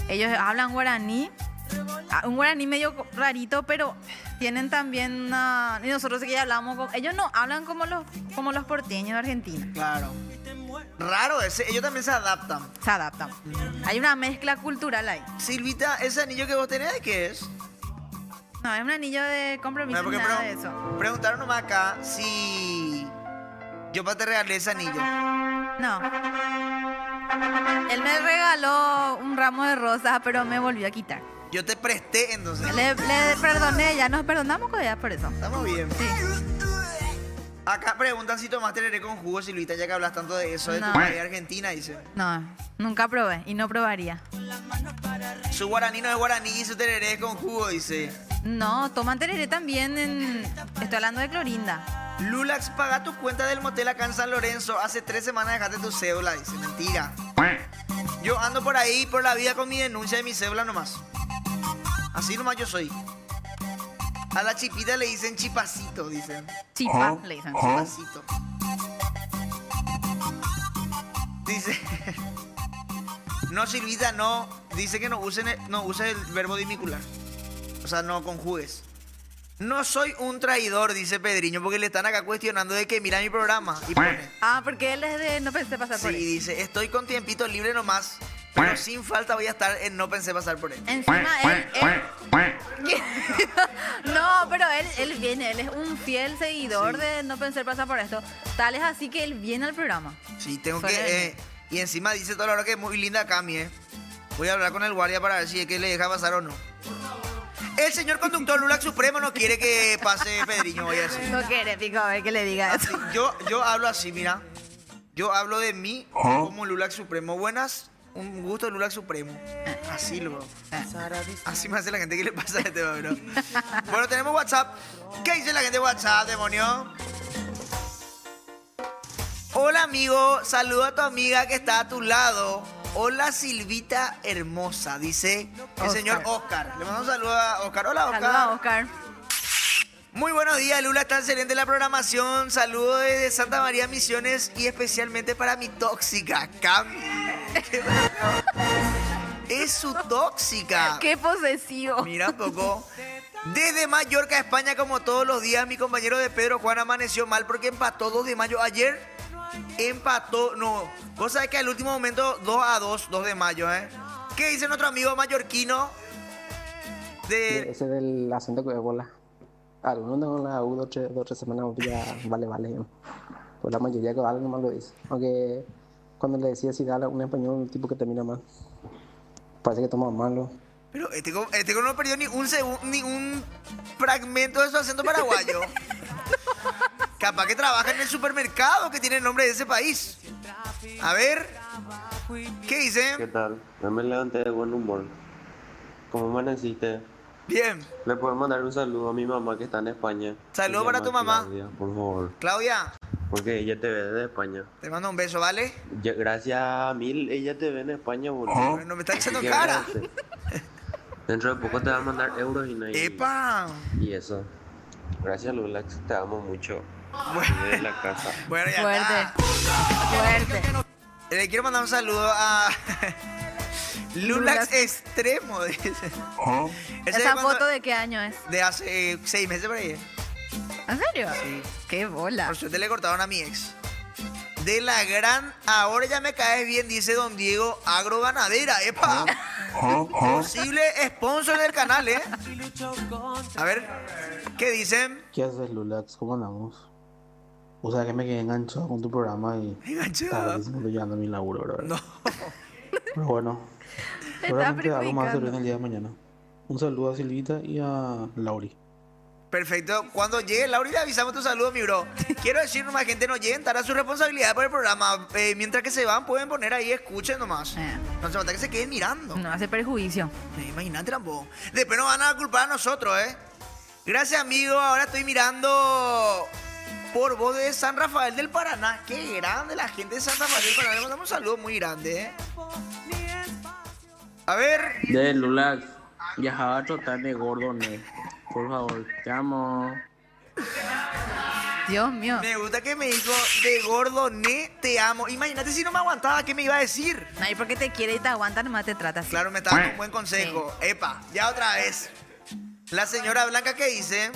ellos hablan guaraní, un guaraní medio rarito, pero tienen también una... Y nosotros que ya hablamos ellos no hablan como los porteños de Argentina. Claro. Raro ese, ellos también se adaptan. Se adaptan. Hay una mezcla cultural ahí. Silvita, ¿ese anillo que vos tenés de qué es? No, es un anillo de compromiso, No, porque nada de eso. preguntaron nomás acá si yo para te regalé ese anillo. No. Él me regaló un ramo de rosas, pero me volvió a quitar. Yo te presté entonces. Le perdoné, ya nos perdonamos con ella por eso. Estamos bien. Sí. Acá preguntan si tomás tereré con jugo, Silvita, ya que hablas tanto de eso, de No. tu país de Argentina, dice. No, nunca probé y no probaría. Su guaraní no es guaraní y su tereré es con jugo, dice. No, toman tereré también en... Estoy hablando de Clorinda. Lulax, paga tu cuenta del motel acá en San Lorenzo. Hace 3 semanas dejaste tu cédula, dice. Mentira. Yo ando por ahí, por la vida con mi denuncia de mi cédula nomás. Así nomás yo soy. A la chipita le dicen chipacito, dicen. Chipa, le dicen. Chipacito. Dice... No, Silvita, no. Dice que no uses el verbo dimicular. O sea, no conjugues. No soy un traidor, dice Pedriño, porque le están acá cuestionando de que mira mi programa. Y pone... Ah, porque él es de... No pensé pasar por Sí, él. dice, estoy con tiempito libre nomás, pero sin falta voy a estar en No Pensé Pasar por él. Encima él... No, pero él viene, él es un fiel seguidor de No Pensar Pasar por esto. Tal es así que él viene al programa. Sí, tengo Suele que... y encima dice toda la hora que es muy linda Cami, Voy a hablar con el guardia para ver si es que le deja pasar o no. El señor conductor Lulax Supremo no quiere que pase Pedriño, voy a decir. No quiere, Pico, a ver que le diga Así, eso. yo hablo así, mira. Yo hablo de mí como Lulax Supremo. Buenas, un gusto Lulax Supremo. Así luego. Así me hace la gente que le pasa a este bro. Bueno, tenemos WhatsApp. ¿Qué dice la gente de WhatsApp, demonio? Hola, amigo. Saludo a tu amiga que está a tu lado. Hola, Silvita hermosa, dice el señor Oscar. Le mando un saludo a Oscar. Hola, Oscar. Saludos, Oscar. Muy buenos días, Lula, está excelente la programación. Saludos desde Santa María Misiones y especialmente para mi tóxica, Cami. Es su tóxica. Qué posesivo. Mira un poco. Desde Mallorca, España, como todos los días, mi compañero de Pedro Juan amaneció mal porque empató 2 de mayo. Ayer empató, no. Vos sabés que al último momento 2-2, 2 de mayo, ¿Qué dice nuestro amigo mallorquino? De, Ese del acento que bola. Algunos tengo la U 2 3 semanas ya vale. Pues la mayoría que vale nomás lo dice. Aunque cuando le decía si da un español, un tipo que termina mal. Parece que toma malo. pero este no perdió ni un ni un fragmento de su acento paraguayo. Capaz que trabaja en el supermercado que tiene el nombre de ese país. A ver, ¿qué dice? ¿Qué tal? No me levanté de buen humor. ¿Cómo amaneciste? Bien. Le puedo mandar un saludo a mi mamá que está en España. Saludo Se para llama tu mamá. Claudia, por favor. Claudia, Porque ella te ve desde España. te mando un beso, ¿vale? Gracias a mil, ella te ve en España, boludo. No me está echando Así que cara. gracias. Dentro de poco te va a mandar euros ¡Epa! y eso. Gracias, Lulax. Te amo mucho. De la casa. Bueno, ya Fuerte. está. Le quiero mandar un saludo a Lulax Extremo, dice. Ese ¿Esa es cuando- foto de qué año es? de hace 6 meses por ahí. ¿En serio? Sí. Qué bola. Por suerte le cortaron a mi ex. De la gran, ahora ya me caes bien, dice don Diego, agroganadera, epa. Posible sponsor del canal, ¿eh? A ver, ¿qué dicen? ¿Qué haces, Lulax? ¿Cómo andamos? O sea que me quedé enganchado con tu programa y Enganchado. estaba llegando a mi laburo, bro. No. Pero bueno, Está seguramente algo más se prejuzgando. viene el día de mañana. Un saludo a Silvita y a Lauri. Perfecto. Cuando llegue Laura, le avisamos tu saludo, mi bro. Quiero decir nomás, gente, no lleguen, estará su responsabilidad por el programa. Mientras que se van, pueden poner ahí, escuchen nomás. No se falta que se queden mirando. No hace perjuicio. Imagínate tampoco. Después nos van a culpar a nosotros, ¿eh? Gracias, amigo. Ahora estoy mirando por voz de San Rafael del Paraná. Qué grande la gente de San Rafael del Paraná. Le mandamos un saludo muy grande, ¿eh? A ver. De Lulax, viajaba a trotar de gordo, ne. Por favor, te amo. Dios mío. Me gusta que me dijo de gordo, ne, te amo. Imagínate si no me aguantaba, ¿qué me iba a decir? Ay, porque te quiere y te aguanta, nomás te trata así. Claro, me está dando un buen consejo. Epa, ya otra vez. La señora Blanca que dice: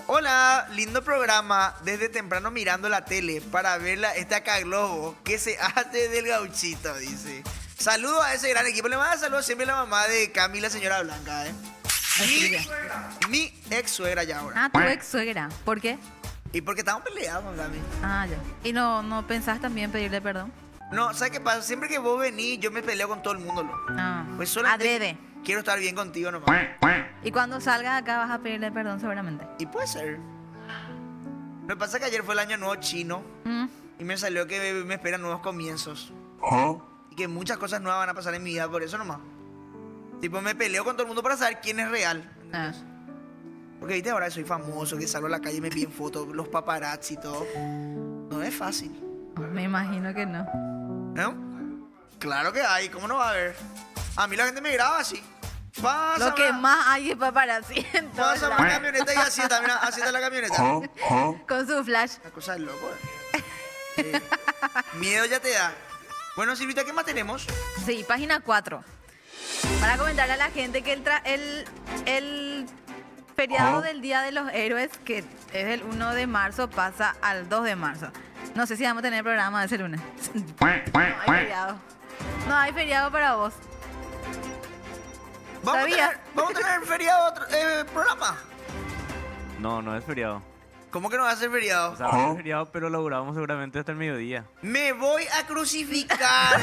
hola, lindo programa. Desde temprano mirando la tele para ver este acá globo que se hace del gauchito, dice. Saludo a ese gran equipo. Le manda saludos siempre a la mamá de Cami, la señora Blanca, ¿eh? Mi ex suegra ya ahora. Ah, tu ex suegra. ¿Por qué? Y porque estamos peleados con Cami. Ah, ya. ¿Y no pensás también pedirle perdón? No, ¿sabes qué pasa? Siempre que vos venís, yo me peleo con todo el mundo, ¿no? Ah, Pues solamente adrede. quiero estar bien contigo nomás. Y cuando salgas acá vas a pedirle perdón seguramente. Y puede ser. Lo que pasa es que ayer fue el año nuevo chino y me salió que me esperan nuevos comienzos. Y que muchas cosas nuevas van a pasar en mi vida, por eso nomás. Tipo, me peleo con todo el mundo para saber quién es real. Porque viste, ahora soy famoso, que salgo a la calle y me piden fotos, los paparazzi y todo. No es fácil. Me imagino que no. ¿No? Claro que hay, ¿cómo no va a haber? A mí la gente me graba así. Pásame, Lo que más hay es paparazzi en todos pásame lados. la camioneta y así está, mira, así está la camioneta. Con su flash. La cosa es loco, Miedo ya te da. Bueno, Silvita, ¿qué más tenemos? Sí, página 4. Para comentarle a la gente que el feriado del Día de los Héroes, que es el 1 de marzo, pasa al 2 de marzo. No sé si vamos a tener programa ese lunes. No hay feriado. No hay feriado para vos. ¿Vamos a tener feriado otro programa? No, no es feriado. ¿Cómo que no va a ser feriado? O sea, va a ser feriado, pero lo grabamos seguramente hasta el mediodía. Me voy a crucificar.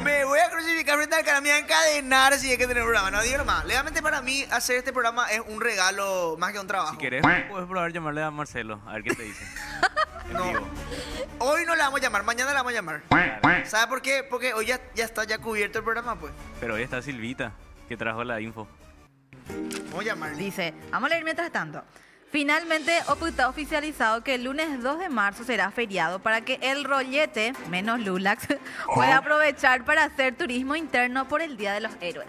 Me voy a crucificar frente al canal. Me voy a encadenar si hay que tener programa. No, digo nomás. Legalmente para mí hacer este programa es un regalo más que un trabajo. Si querés, puedes probar llamarle a Marcelo, a ver qué te dice. No. Hoy no le vamos a llamar, mañana le vamos a llamar. ¿Sabes por qué? Porque hoy ya está cubierto el programa, pues. Pero hoy está Silvita, que trajo la info. Vamos a llamarle. Dice, vamos a leer mientras tanto. Finalmente está oficializado que el lunes 2 de marzo será feriado para que el rollete, menos Lulax, pueda aprovechar para hacer turismo interno por el Día de los Héroes.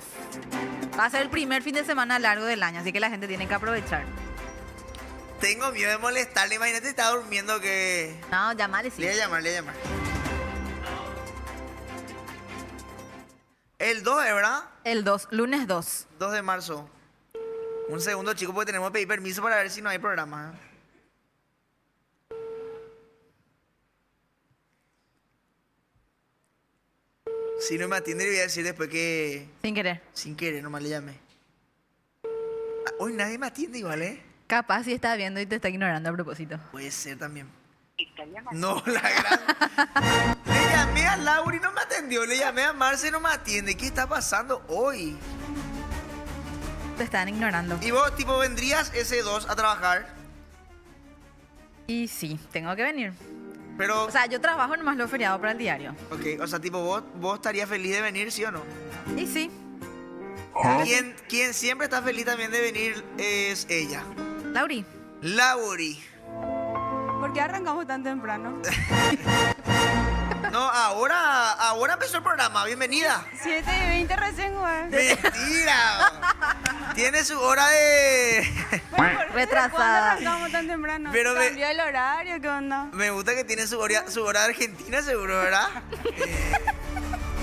Va a ser el primer fin de semana largo del año, así que la gente tiene que aprovechar. Tengo miedo de molestarle. Imagínate, está durmiendo que... No, llamale, sí. Le voy a llamar. El 2, ¿verdad? El 2, lunes 2. 2 de marzo. Un segundo, chicos, porque tenemos que pedir permiso para ver si no hay programa. Si no me atiende, le voy a decir después que... Sin querer. Sin querer, nomás le llamé. Hoy nadie me atiende igual, ¿eh? Capaz si está viendo y te está ignorando a propósito. Puede ser también. No, la gran... Le llamé a Laura y no me atendió. Le llamé a Marce y no me atiende. ¿Qué está pasando hoy? Te están ignorando. ¿Y vos, tipo, vendrías ese 2 a trabajar? Y sí, tengo que venir. Pero... O sea, yo trabajo nomás lo feriado para el diario. Ok, o sea, tipo, vos estarías feliz de venir, ¿sí o no? Y sí. Quien siempre está feliz también de venir es ella. Lauri. Lauri. ¿Por qué arrancamos tan temprano? No, ahora empezó el programa. Bienvenida. 7:20 recién, güey. Mentira. Tiene su hora de... Retrasada. ¿Cuándo arrancamos tan temprano? Pero ¿Cambió el horario? ¿Qué onda? Me gusta que tiene su hora de Argentina, seguro, ¿verdad?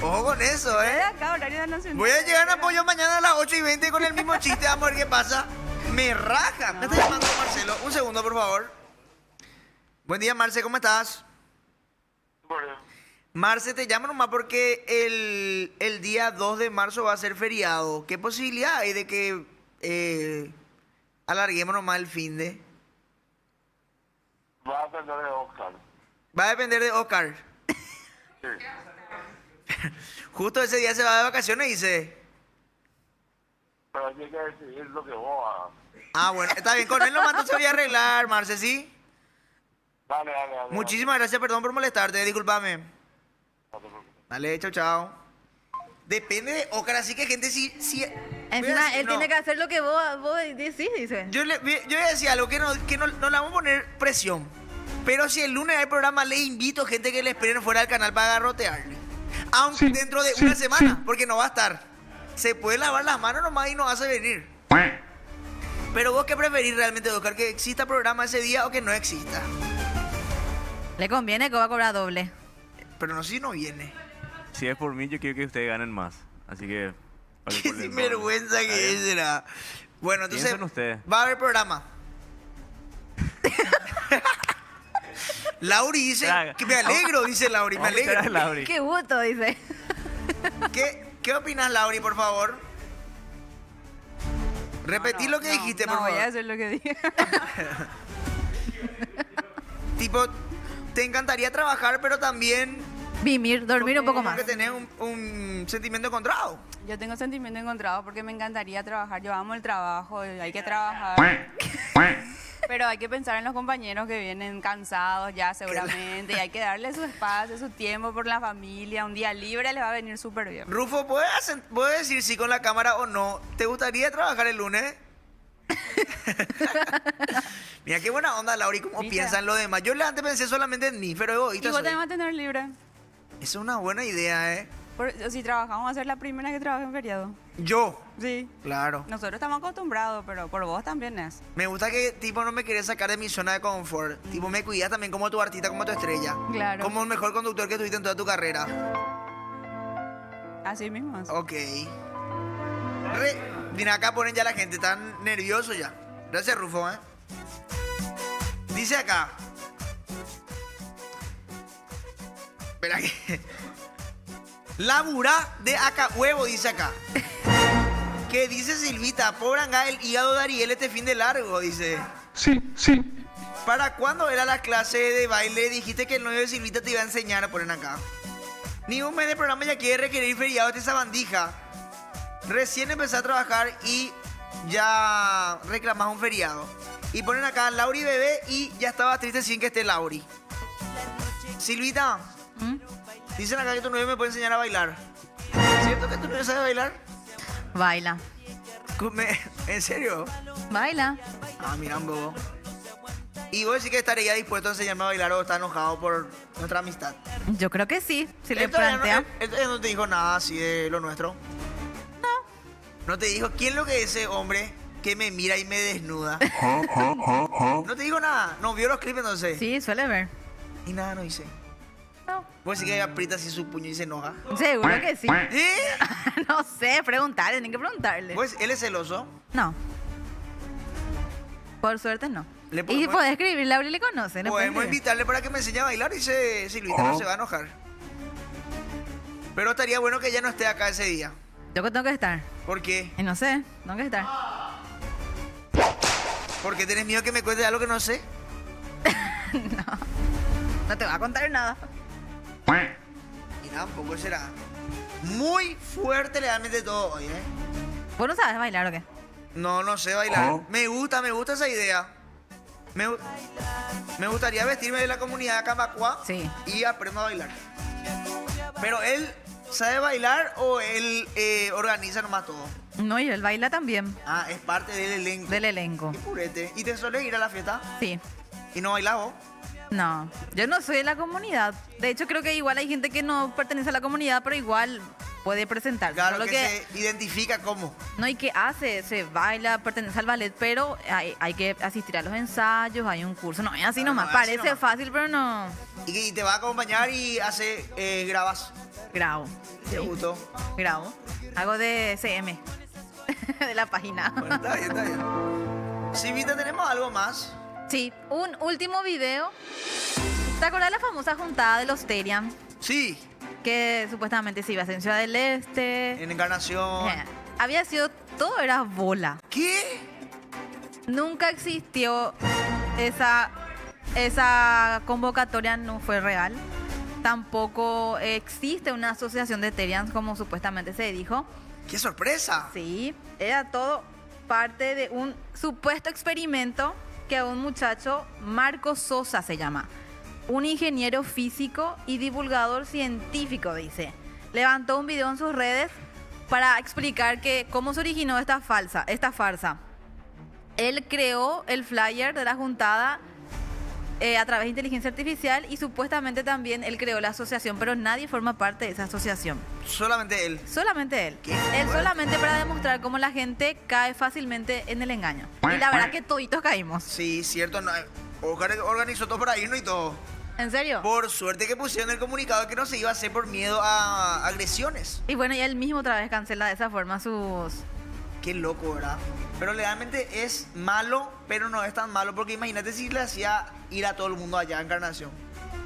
Ojo con eso, Es de ¿eh? acá, horario de Nacional. Voy a llegar a Apoyo mañana a las 8:20 con el mismo chiste. Vamos a ver qué pasa. Me raja. Me está llamando Marcelo. Un segundo, por favor. Buen día, Marce. ¿Cómo estás? Marce, te llamo nomás porque el día 2 de marzo va a ser feriado. ¿Qué posibilidad hay de que alarguemos nomás el fin de? Va a depender de Oscar. Va a depender de Oscar. Sí. Justo ese día se va de vacaciones, dice. Pero hay que decidir lo que vos hagas. Ah, bueno, está bien. Con él nomás entonces voy a arreglar, Marce, ¿sí? Dale. Muchísimas gracias, perdón por molestarte, discúlpame. No te preocupes. Dale, chao. Depende de Oscar, así que gente sí... Encima, él tiene que hacer lo que vos decís, dice. Yo le decía algo que no le vamos a poner presión. Pero si el lunes hay programa, le invito a gente que le esperen fuera del canal para garrotearle. Aunque dentro de una semana, porque no va a estar. Se puede lavar las manos nomás y no hace venir. Pero vos qué preferís realmente, Oscar, que exista programa ese día o que no exista. Le conviene que va a cobrar doble. Pero no sé si no viene. Si es por mí, yo quiero que ustedes ganen más. Así que... Qué sinvergüenza que es, será. Bueno, entonces Piensen ustedes. va a haber programa. Lauri dice que me alegro, dice Lauri, me Vamos a escuchar alegro. a Lauri. Qué gusto, dice. ¿Qué opinas, Lauri, por favor? Repetí lo que dijiste, por favor. No, voy a hacer lo que dije. Tipo, te encantaría trabajar, pero también... dormir un poco más. Que tenés un sentimiento encontrado. Yo tengo sentimiento encontrado porque me encantaría trabajar. Yo amo el trabajo, hay que trabajar. Pero hay que pensar en los compañeros que vienen cansados ya seguramente. Y hay que darle su espacio, su tiempo por la familia. Un día libre les va a venir súper bien. Rufo, ¿puedes decir sí con la cámara o no? ¿Te gustaría trabajar el lunes? Mira qué buena onda, Lauri, cómo ¿Viste? piensan los demás. Yo antes pensé solamente en mí, pero Y egoísta vos soy. te vas a tener libre. Esa es una buena idea, ¿eh? Si trabajamos, va a ser la primera que trabaje en feriado. ¿Yo? Sí. Claro. Nosotros estamos acostumbrados, pero por vos también es. Me gusta que, tipo, no me querés sacar de mi zona de confort. Tipo, me cuidas también como tu artista, como tu estrella. Claro. Como el mejor conductor que tuviste en toda tu carrera. Así mismo. Ok. Mira, acá ponen ya la gente, están nerviosos ya. Gracias, Rufo, ¿eh? Dice acá. Espera que... Labura de acá huevo, dice acá. ¿Qué dice Silvita? Pobre anga el hígado de Ariel este fin de largo, dice. Sí. ¿Para cuándo era la clase de baile? Dijiste que el novio de Silvita te iba a enseñar a poner acá. Ni un mes de programa ya quiere requerir feriado de esa bandija. Recién empecé a trabajar y ya reclamás un feriado. Y ponen acá Lauri bebé y ya estaba triste sin que esté Lauri. Silvita, dicen acá que tu novio me puede enseñar a bailar. ¿Es cierto que tu novio sabe bailar? Baila. ¿En serio? Baila. Ah, mira un bobo. ¿Y vos decís que estaría dispuesto a enseñarme a bailar o está enojado por nuestra amistad? Yo creo que sí, si le Él todavía plantea. él no te dijo nada así de lo nuestro. No te dijo, ¿quién es lo que es ese hombre que me mira y me desnuda? No te dijo nada, no vio los clips entonces. Sí, suele ver. Y nada, no dice. No. ¿Vos decís que aprieta así su puño y se enoja? Seguro que sí. ¿Eh? No sé, preguntarle, tienen que preguntarle. Pues, ¿él es celoso? No. Por suerte no. Le Y podemos- puede escribir, Laura le conoce. le puede Podemos escribir. invitarle para que me enseñe a bailar y Silvita no se va a enojar. Pero estaría bueno que ella no esté acá ese día. Yo que tengo que estar. ¿Por qué? Y no sé, tengo que estar. ¿Por qué tenés miedo que me cuentes algo que no sé? No te voy a contar nada. Y tampoco será. Muy fuerte legalmente todo hoy, ¿eh? ¿Vos no sabes bailar o qué? No, no sé bailar. Me gusta esa idea. Me gustaría vestirme de la comunidad de Camacuá y aprendo a bailar. Pero él sabe bailar o él organiza nomás todo. No, y él baila también. Ah, es parte del elenco. Del elenco. Qué purete. ¿Y te suele ir a la fiesta? Sí. ¿Y no bailás vos? No, yo no soy de la comunidad. De hecho, creo que igual hay gente que no pertenece a la comunidad, pero igual puede presentarse. Claro, Solo que se identifica como. No, y que hace, se baila, pertenece al ballet, pero hay que asistir a los ensayos, hay un curso. No, es así nomás. no es así Parece nomás. fácil, pero no. Y te va a acompañar y grabas. Grabo. Qué gusto. Grabo. Hago de CM. De la página. Bueno, está bien, está bien. Sí, Vita, ¿tenemos algo más? Sí, un último video. ¿Te acuerdas de la famosa juntada de los Terian? Sí. Que supuestamente se iba a hacer en Ciudad del Este. En Encarnación. Había sido, todo era bola. ¿Qué? Nunca existió esa convocatoria, no fue real. Tampoco existe una asociación de Terians como supuestamente se dijo. ¡Qué sorpresa! Sí, era todo parte de un supuesto experimento que un muchacho, Marco Sosa se llama, un ingeniero físico y divulgador científico, dice, levantó un video en sus redes para explicar cómo se originó esta farsa. Él creó el flyer de la juntada a través de inteligencia artificial y supuestamente también él creó la asociación, pero nadie forma parte de esa asociación. Solamente él. Solamente él. Él solamente para demostrar cómo la gente cae fácilmente en el engaño. Y la verdad que toditos caímos. Sí, cierto. No, Oscar organizó todo para irnos y todo. ¿En serio? Por suerte que pusieron el comunicado que no se iba a hacer por miedo a agresiones. Y bueno, y él mismo otra vez cancela de esa forma sus... Qué loco, ¿verdad? Pero legalmente es malo, pero no es tan malo. Porque imagínate si le hacía ir a todo el mundo allá a Encarnación.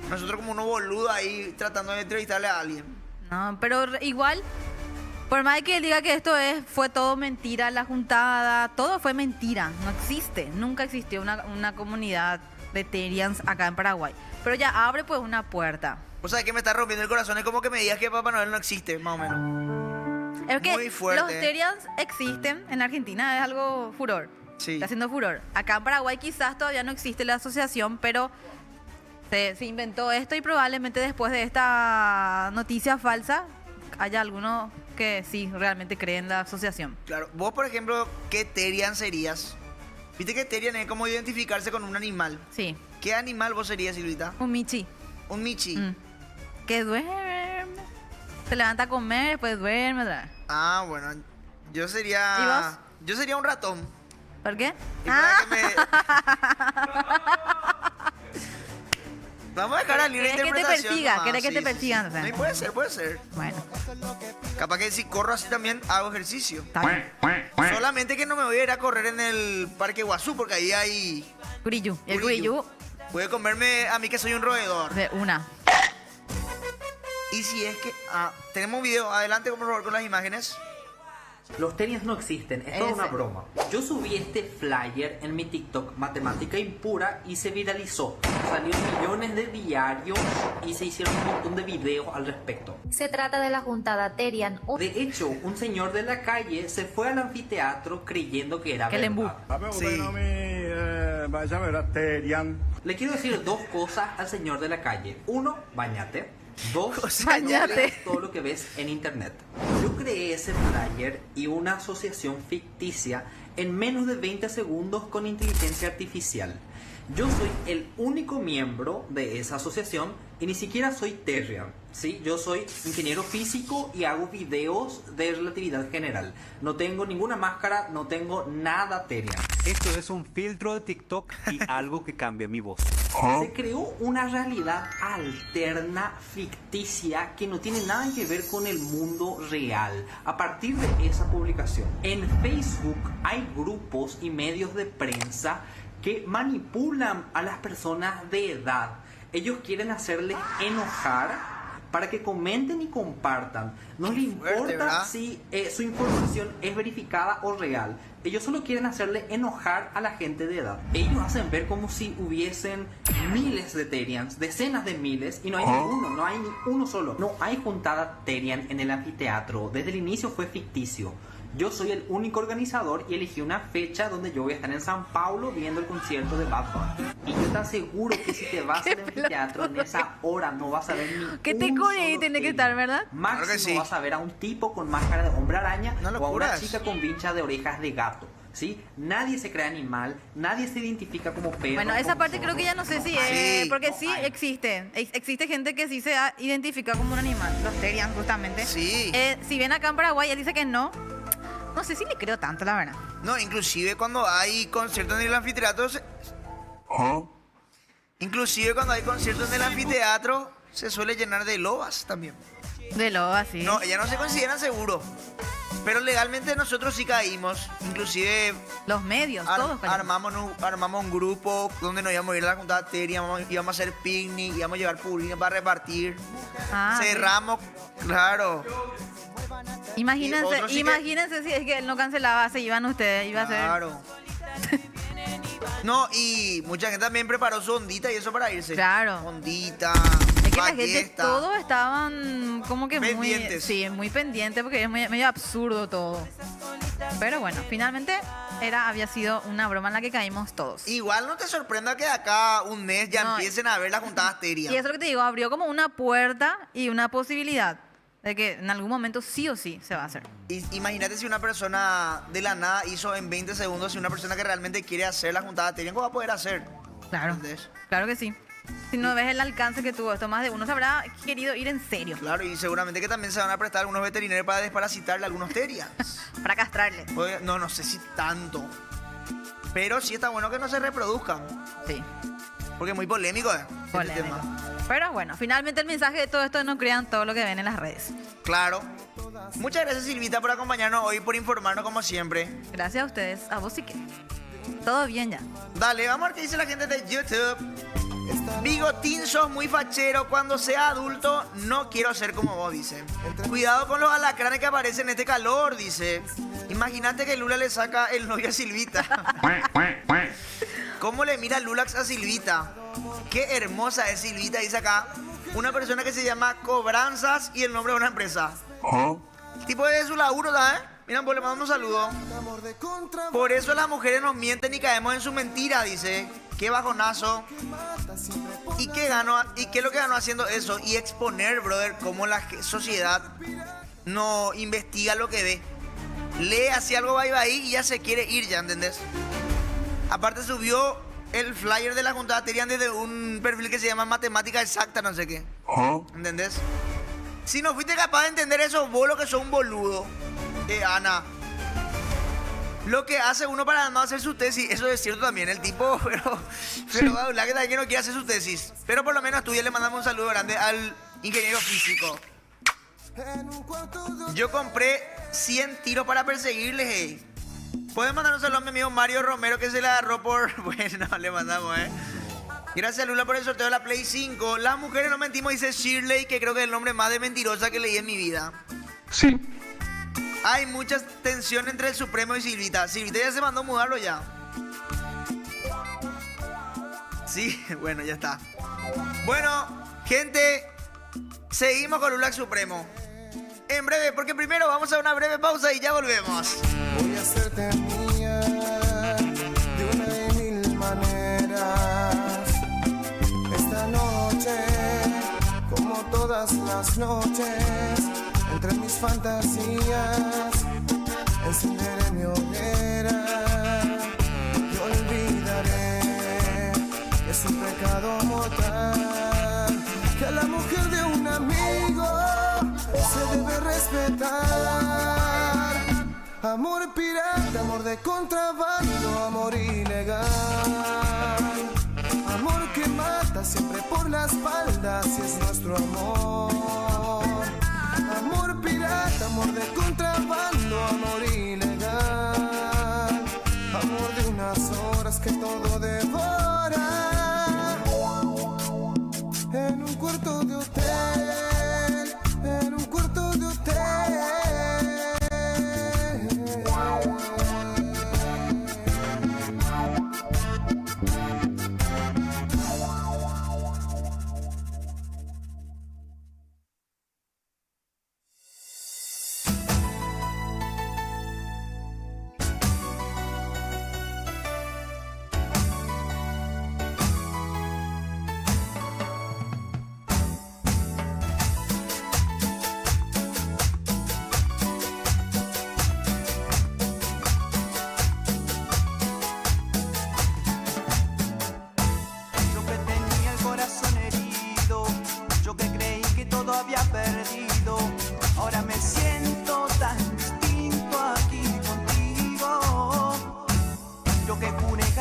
Nosotros como unos boludos ahí tratando de entrevistarle a alguien. No, pero igual, por más de que él diga que fue todo mentira, la juntada, todo fue mentira. No existe, nunca existió una comunidad de Terians acá en Paraguay. Pero ya abre pues una puerta. O sea, que me está rompiendo el corazón. Es como que me digas que Papá Noel no existe, más o menos. Es que muy fuerte. Los Terians existen en Argentina, es algo furor. Sí. Está haciendo furor. Acá en Paraguay quizás todavía no existe la asociación, pero se inventó esto y probablemente después de esta noticia falsa haya algunos que sí realmente creen la asociación. Claro. Vos, por ejemplo, ¿qué Terian serías? Viste que Terian es como identificarse con un animal. Sí. ¿Qué animal vos serías, Silvita? Un michi. Un michi. Que duerme. Se levanta a comer, después duerme otra vez. Ah, bueno. Yo sería... ¿Y vos? Yo sería un ratón. ¿Por qué? Vamos a dejar a libre interpretación. ¿Querés que te persigan? O sea. Sí, puede ser, puede ser. Bueno. Capaz que si corro así también hago ejercicio. Está bien. Solamente que no me voy a ir a correr en el Parque Guazú porque ahí hay... Curiyú. Y el curiyú... Puede comerme a mí que soy un roedor. De una. Y si es que... tenemos un video. Adelante, por favor, con las imágenes. Los Terians no existen, es toda una broma. Yo subí este flyer en mi TikTok Matemática Impura y se viralizó. Salieron millones de diarios y se hicieron un montón de videos al respecto. Se trata de la juntada Terian. De hecho, un señor de la calle se fue al anfiteatro creyendo que era verdad. Sí. Le quiero decir dos cosas al señor de la calle. Uno, bañate. Dos, Bañate. no leas todo lo que ves en internet. Yo creé ese flyer y una asociación ficticia en menos de 20 segundos con inteligencia artificial. Yo soy el único miembro de esa asociación y ni siquiera soy Terian, ¿sí? Yo soy ingeniero físico y hago videos de relatividad general. No tengo ninguna máscara, no tengo nada Terian. Esto es un filtro de TikTok y algo que cambia mi voz. Se creó una realidad alterna, ficticia, que no tiene nada que ver con el mundo real. A partir de esa publicación, en Facebook hay grupos y medios de prensa que manipulan a las personas de edad. Ellos quieren hacerles enojar para que comenten y compartan. No les fuerte, importa ¿verdad? si su información es verificada o real. Ellos solo quieren hacerle enojar a la gente de edad. Ellos hacen ver como si hubiesen miles de Terians, decenas de miles, y no hay ninguno, no hay ni uno solo. No hay juntada Terian en el anfiteatro. Desde el inicio fue ficticio. Yo soy el único organizador y elegí una fecha donde yo voy a estar en San Paulo viendo el concierto de Bad Bunny. Y yo te aseguro que si te vas al anfiteatro en esa hora no vas a ver ni Que te core y tiene que estar, ¿verdad? máximo Claro que sí. vas a ver a un tipo con máscara de hombre araña No o a una locuras. chica con vincha de orejas de gato. ¿Sí? Nadie se cree animal, nadie se identifica como perro. Bueno, esa como parte zorro. creo que ya no sé si No es, hay. porque No sí hay. existe. Existe gente que sí se identifica como un animal, los Terians justamente. Sí. Si ven acá en Paraguay, él dice que no. No sé si le creo tanto, la verdad. No, inclusive cuando hay conciertos en el anfiteatro... Inclusive cuando hay conciertos en el anfiteatro, se suele llenar de lobas también. De loba, sí. No, ellas no se consideran seguros. Pero legalmente nosotros sí caímos. Inclusive Los medios, todos. armamos un grupo donde nos íbamos a ir a la juntada Teria, íbamos a hacer picnic, íbamos a llevar purines para repartir. Ah, Cerramos, claro. Y Imagínense, otros sí que- imagínense si es que él no cancelaba, se iban ustedes, iba a ser... Claro. No, y mucha gente también preparó su ondita y eso para irse. Claro. Ondita, Es que la gente, ballesta. todos estaban como que muy... Pendientes. Sí, muy pendientes porque es medio absurdo todo. Pero bueno, finalmente había sido una broma en la que caímos todos. Igual no te sorprenda que de acá un mes ya No, empiecen a ver las juntadas Teria. Y eso es lo que te digo, abrió como una puerta y una posibilidad de que en algún momento sí o sí se va a hacer. Imagínate si una persona de la nada hizo en 20 segundos, si una persona que realmente quiere hacer la juntada Teria, ¿cómo va a poder hacer? Claro, ¿Entendés? claro que sí. Si no ves el alcance que tuvo esto, más de uno se habrá querido ir en serio. Claro, y seguramente que también se van a prestar algunos veterinarios para desparasitarle a algunos Terias. Para castrarle. No, no sé si tanto. Pero sí está bueno que no se reproduzcan. Sí. Porque es muy polémico, Polémico. este tema. Pero bueno, finalmente el mensaje de todo esto, no crean todo lo que ven en las redes. Claro. Muchas gracias, Silvita, por acompañarnos hoy, por informarnos como siempre. Gracias a ustedes, a vos sí que. Todo bien ya. Dale, vamos a ver qué dice la gente de YouTube. Bigotín, sos muy fachero. Cuando sea adulto, no quiero ser como vos, dice. Cuidado con los alacranes que aparecen en este calor, dice. Imagínate que Lula le saca el novio a Silvita. ¿Cómo le mira Lulax a Silvita? Qué hermosa es Silvita, dice acá. Una persona que se llama Cobranzas y el nombre de una empresa. El tipo de su laburo, ¿sabes? Mira, pues le mando un saludo. Por eso las mujeres nos mienten y caemos en su mentira, dice. Qué bajonazo. ¿Y qué es lo que ganó haciendo eso? Y exponer, brother, cómo la sociedad no investiga lo que ve. Lee así algo ahí y ya se quiere ir, ¿ya entendés? Aparte subió el flyer de la juntada Terian desde un perfil que se llama Matemática Exacta, no sé qué. ¿Entendés? Si no fuiste capaz de entender eso, vos lo que sos un boludo. Ana. Lo que hace uno para no hacer su tesis, eso es cierto también, el tipo, pero habla que también no quiere hacer su tesis. Pero por lo menos tú ya le mandamos un saludo grande al ingeniero físico. Yo compré 100 tiros para perseguirles, hey. Pueden mandar un saludo a mi amigo Mario Romero que se la agarró por... Bueno, le mandamos, Gracias, Lula, por el sorteo de la Play 5. Las mujeres no mentimos, dice Shirley, que creo que es el nombre más de mentirosa que leí en mi vida. Sí. Hay mucha tensión entre el Supremo y Silvita. Silvita ya se mandó a mudarlo ya. Sí, bueno, ya está. Bueno, gente, seguimos con Lulax Supremo. En breve, porque primero vamos a una breve pausa y ya volvemos. Voy a hacerte mía de una y mil maneras. Esta noche, como todas las noches, entre mis fantasías, encenderé mi hoguera y olvidaré que es un pecado mortal, que a la mujer de un amigo se debe respetar. Amor pirata, amor de contrabando, amor ilegal. Amor que mata siempre por la espalda, si es nuestro amor. Amor pirata, amor de contrabando, amor ilegal. Amor de unas horas que todo devora. En un cuarto de hotel,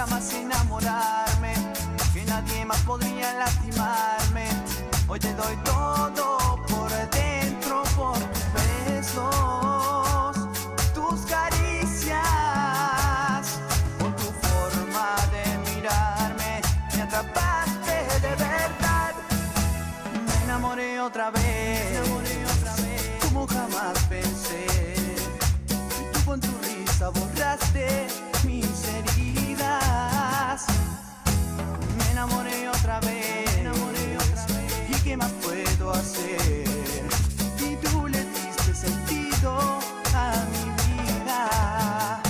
más enamorarme, que nadie más podría lastimarme. Hoy te doy todo por dentro, por tus besos, tus caricias, por tu forma de mirarme. Me atrapaste de verdad, me enamoré otra vez, como jamás pensé. Y tú con tu risa borraste mis heridas. Me enamoré otra vez. ¿Y qué más puedo hacer? Y tú le diste sentido a mi vida.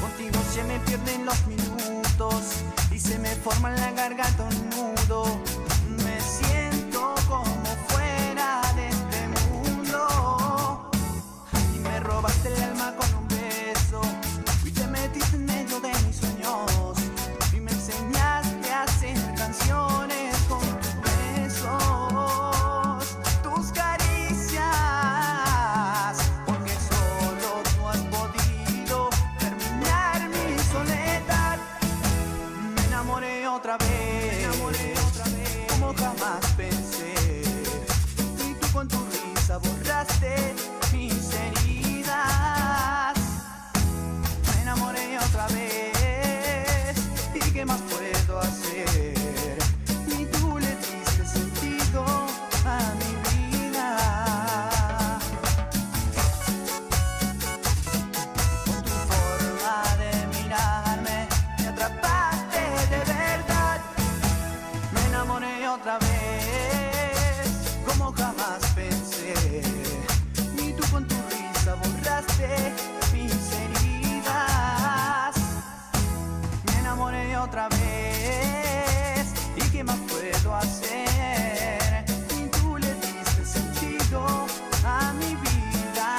Contigo se me pierden los minutos y se me forma en la garganta un nudo. Me siento como fuera de este mundo. Y me robaste el alma con un beso y te metiste en medio de mis sueños y me enseñaste a hacer canciones con tus besos, tus caricias, porque solo tú has podido terminar mi soledad. Me enamoré otra vez, como jamás pensé. Y tú con tu risa borraste mis heridas. Me enamoré otra vez. ¿Y qué más puedo hacer? Y tú le diste sentido a mi vida. Con tu forma de mirarme, me atrapaste de verdad. Me enamoré otra vez, como jamás pensé. Y tú con tu risa borraste mis heridas. Me enamoré otra vez. ¿Y qué más puedo hacer? Y tú le diste sentido a mi vida.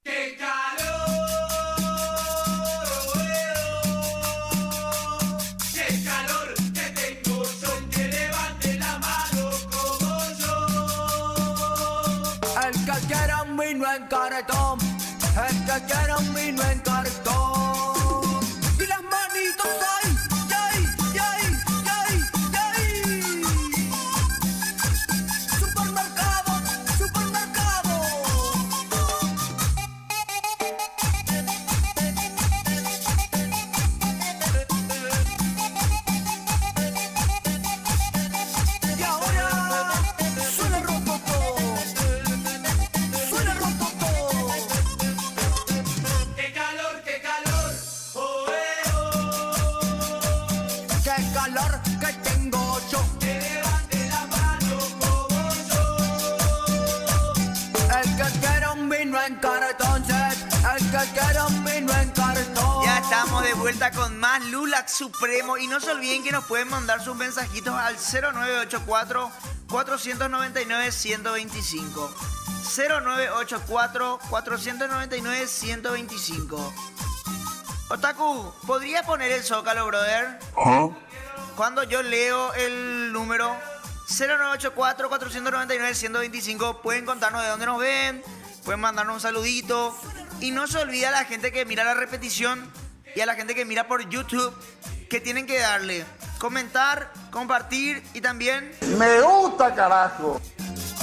¡Qué calor! ¡Qué calor que tengo yo! Que levante la mano como yo. El que quiera un vino en cartón, el que quiera un vino en cartón. Y las manitos ahí, ahí, ahí, ahí, ahí. Supermercado, supermercado. Y ahora suena rococó, suena rococó. ¡Qué calor, qué calor! ¡Oh, Qué calor que tengo yo. que levante la mano como yo. El que quiera un vino en cartón, el que quiera un vino en cartón. Ya estamos de vuelta con más Lulax Supremo. Y no se olviden que nos pueden mandar sus mensajitos al 0984-499-125. 0984-499-125. Otaku, ¿podría poner el Zócalo, brother? Cuando yo leo el número 0984-499-125, pueden contarnos de dónde nos ven, pueden mandarnos un saludito. Y no se olvida a la gente que mira la repetición y a la gente que mira por YouTube que tienen que darle comentar, compartir y también... ¡Me gusta, carajo!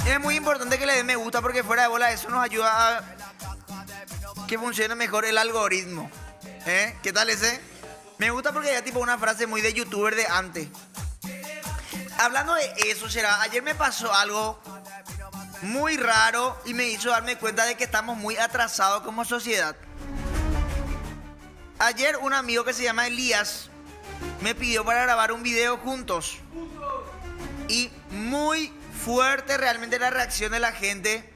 Es muy importante que le den me gusta porque fuera de bola eso nos ayuda a que funcione mejor el algoritmo. ¿Qué tal ese? Me gusta porque ya tipo una frase muy de youtuber de antes. Hablando de eso, será, ayer me pasó algo muy raro y me hizo darme cuenta de que estamos muy atrasados como sociedad. Ayer un amigo que se llama Elías me pidió para grabar un video juntos. Y muy fuerte realmente la reacción de la gente.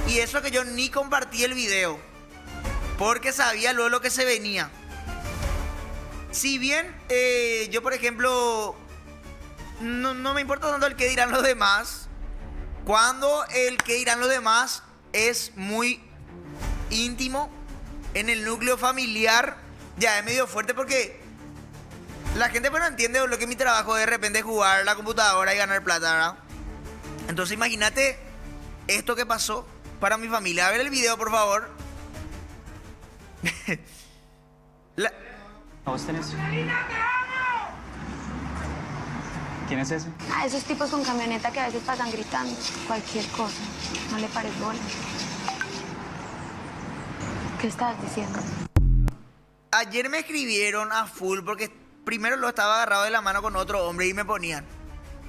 Y eso que yo ni compartí el video, porque sabía luego lo que se venía. Si bien yo, por ejemplo, no me importa tanto el que dirán los demás, cuando el que dirán los demás es muy íntimo, en el núcleo familiar, ya es medio fuerte porque la gente pues no entiende lo que es mi trabajo de repente jugar la computadora y ganar plata, ¿verdad? Entonces imagínate esto que pasó para mi familia. A ver el video, por favor. ¿Vos tenés? ¿Quién es ese? A esos tipos con camioneta que a veces pasan gritando cualquier cosa. ¿No le parece bola? ¿Qué estás diciendo? Ayer me escribieron a full porque primero lo estaba agarrado de la mano con otro hombre y me ponían.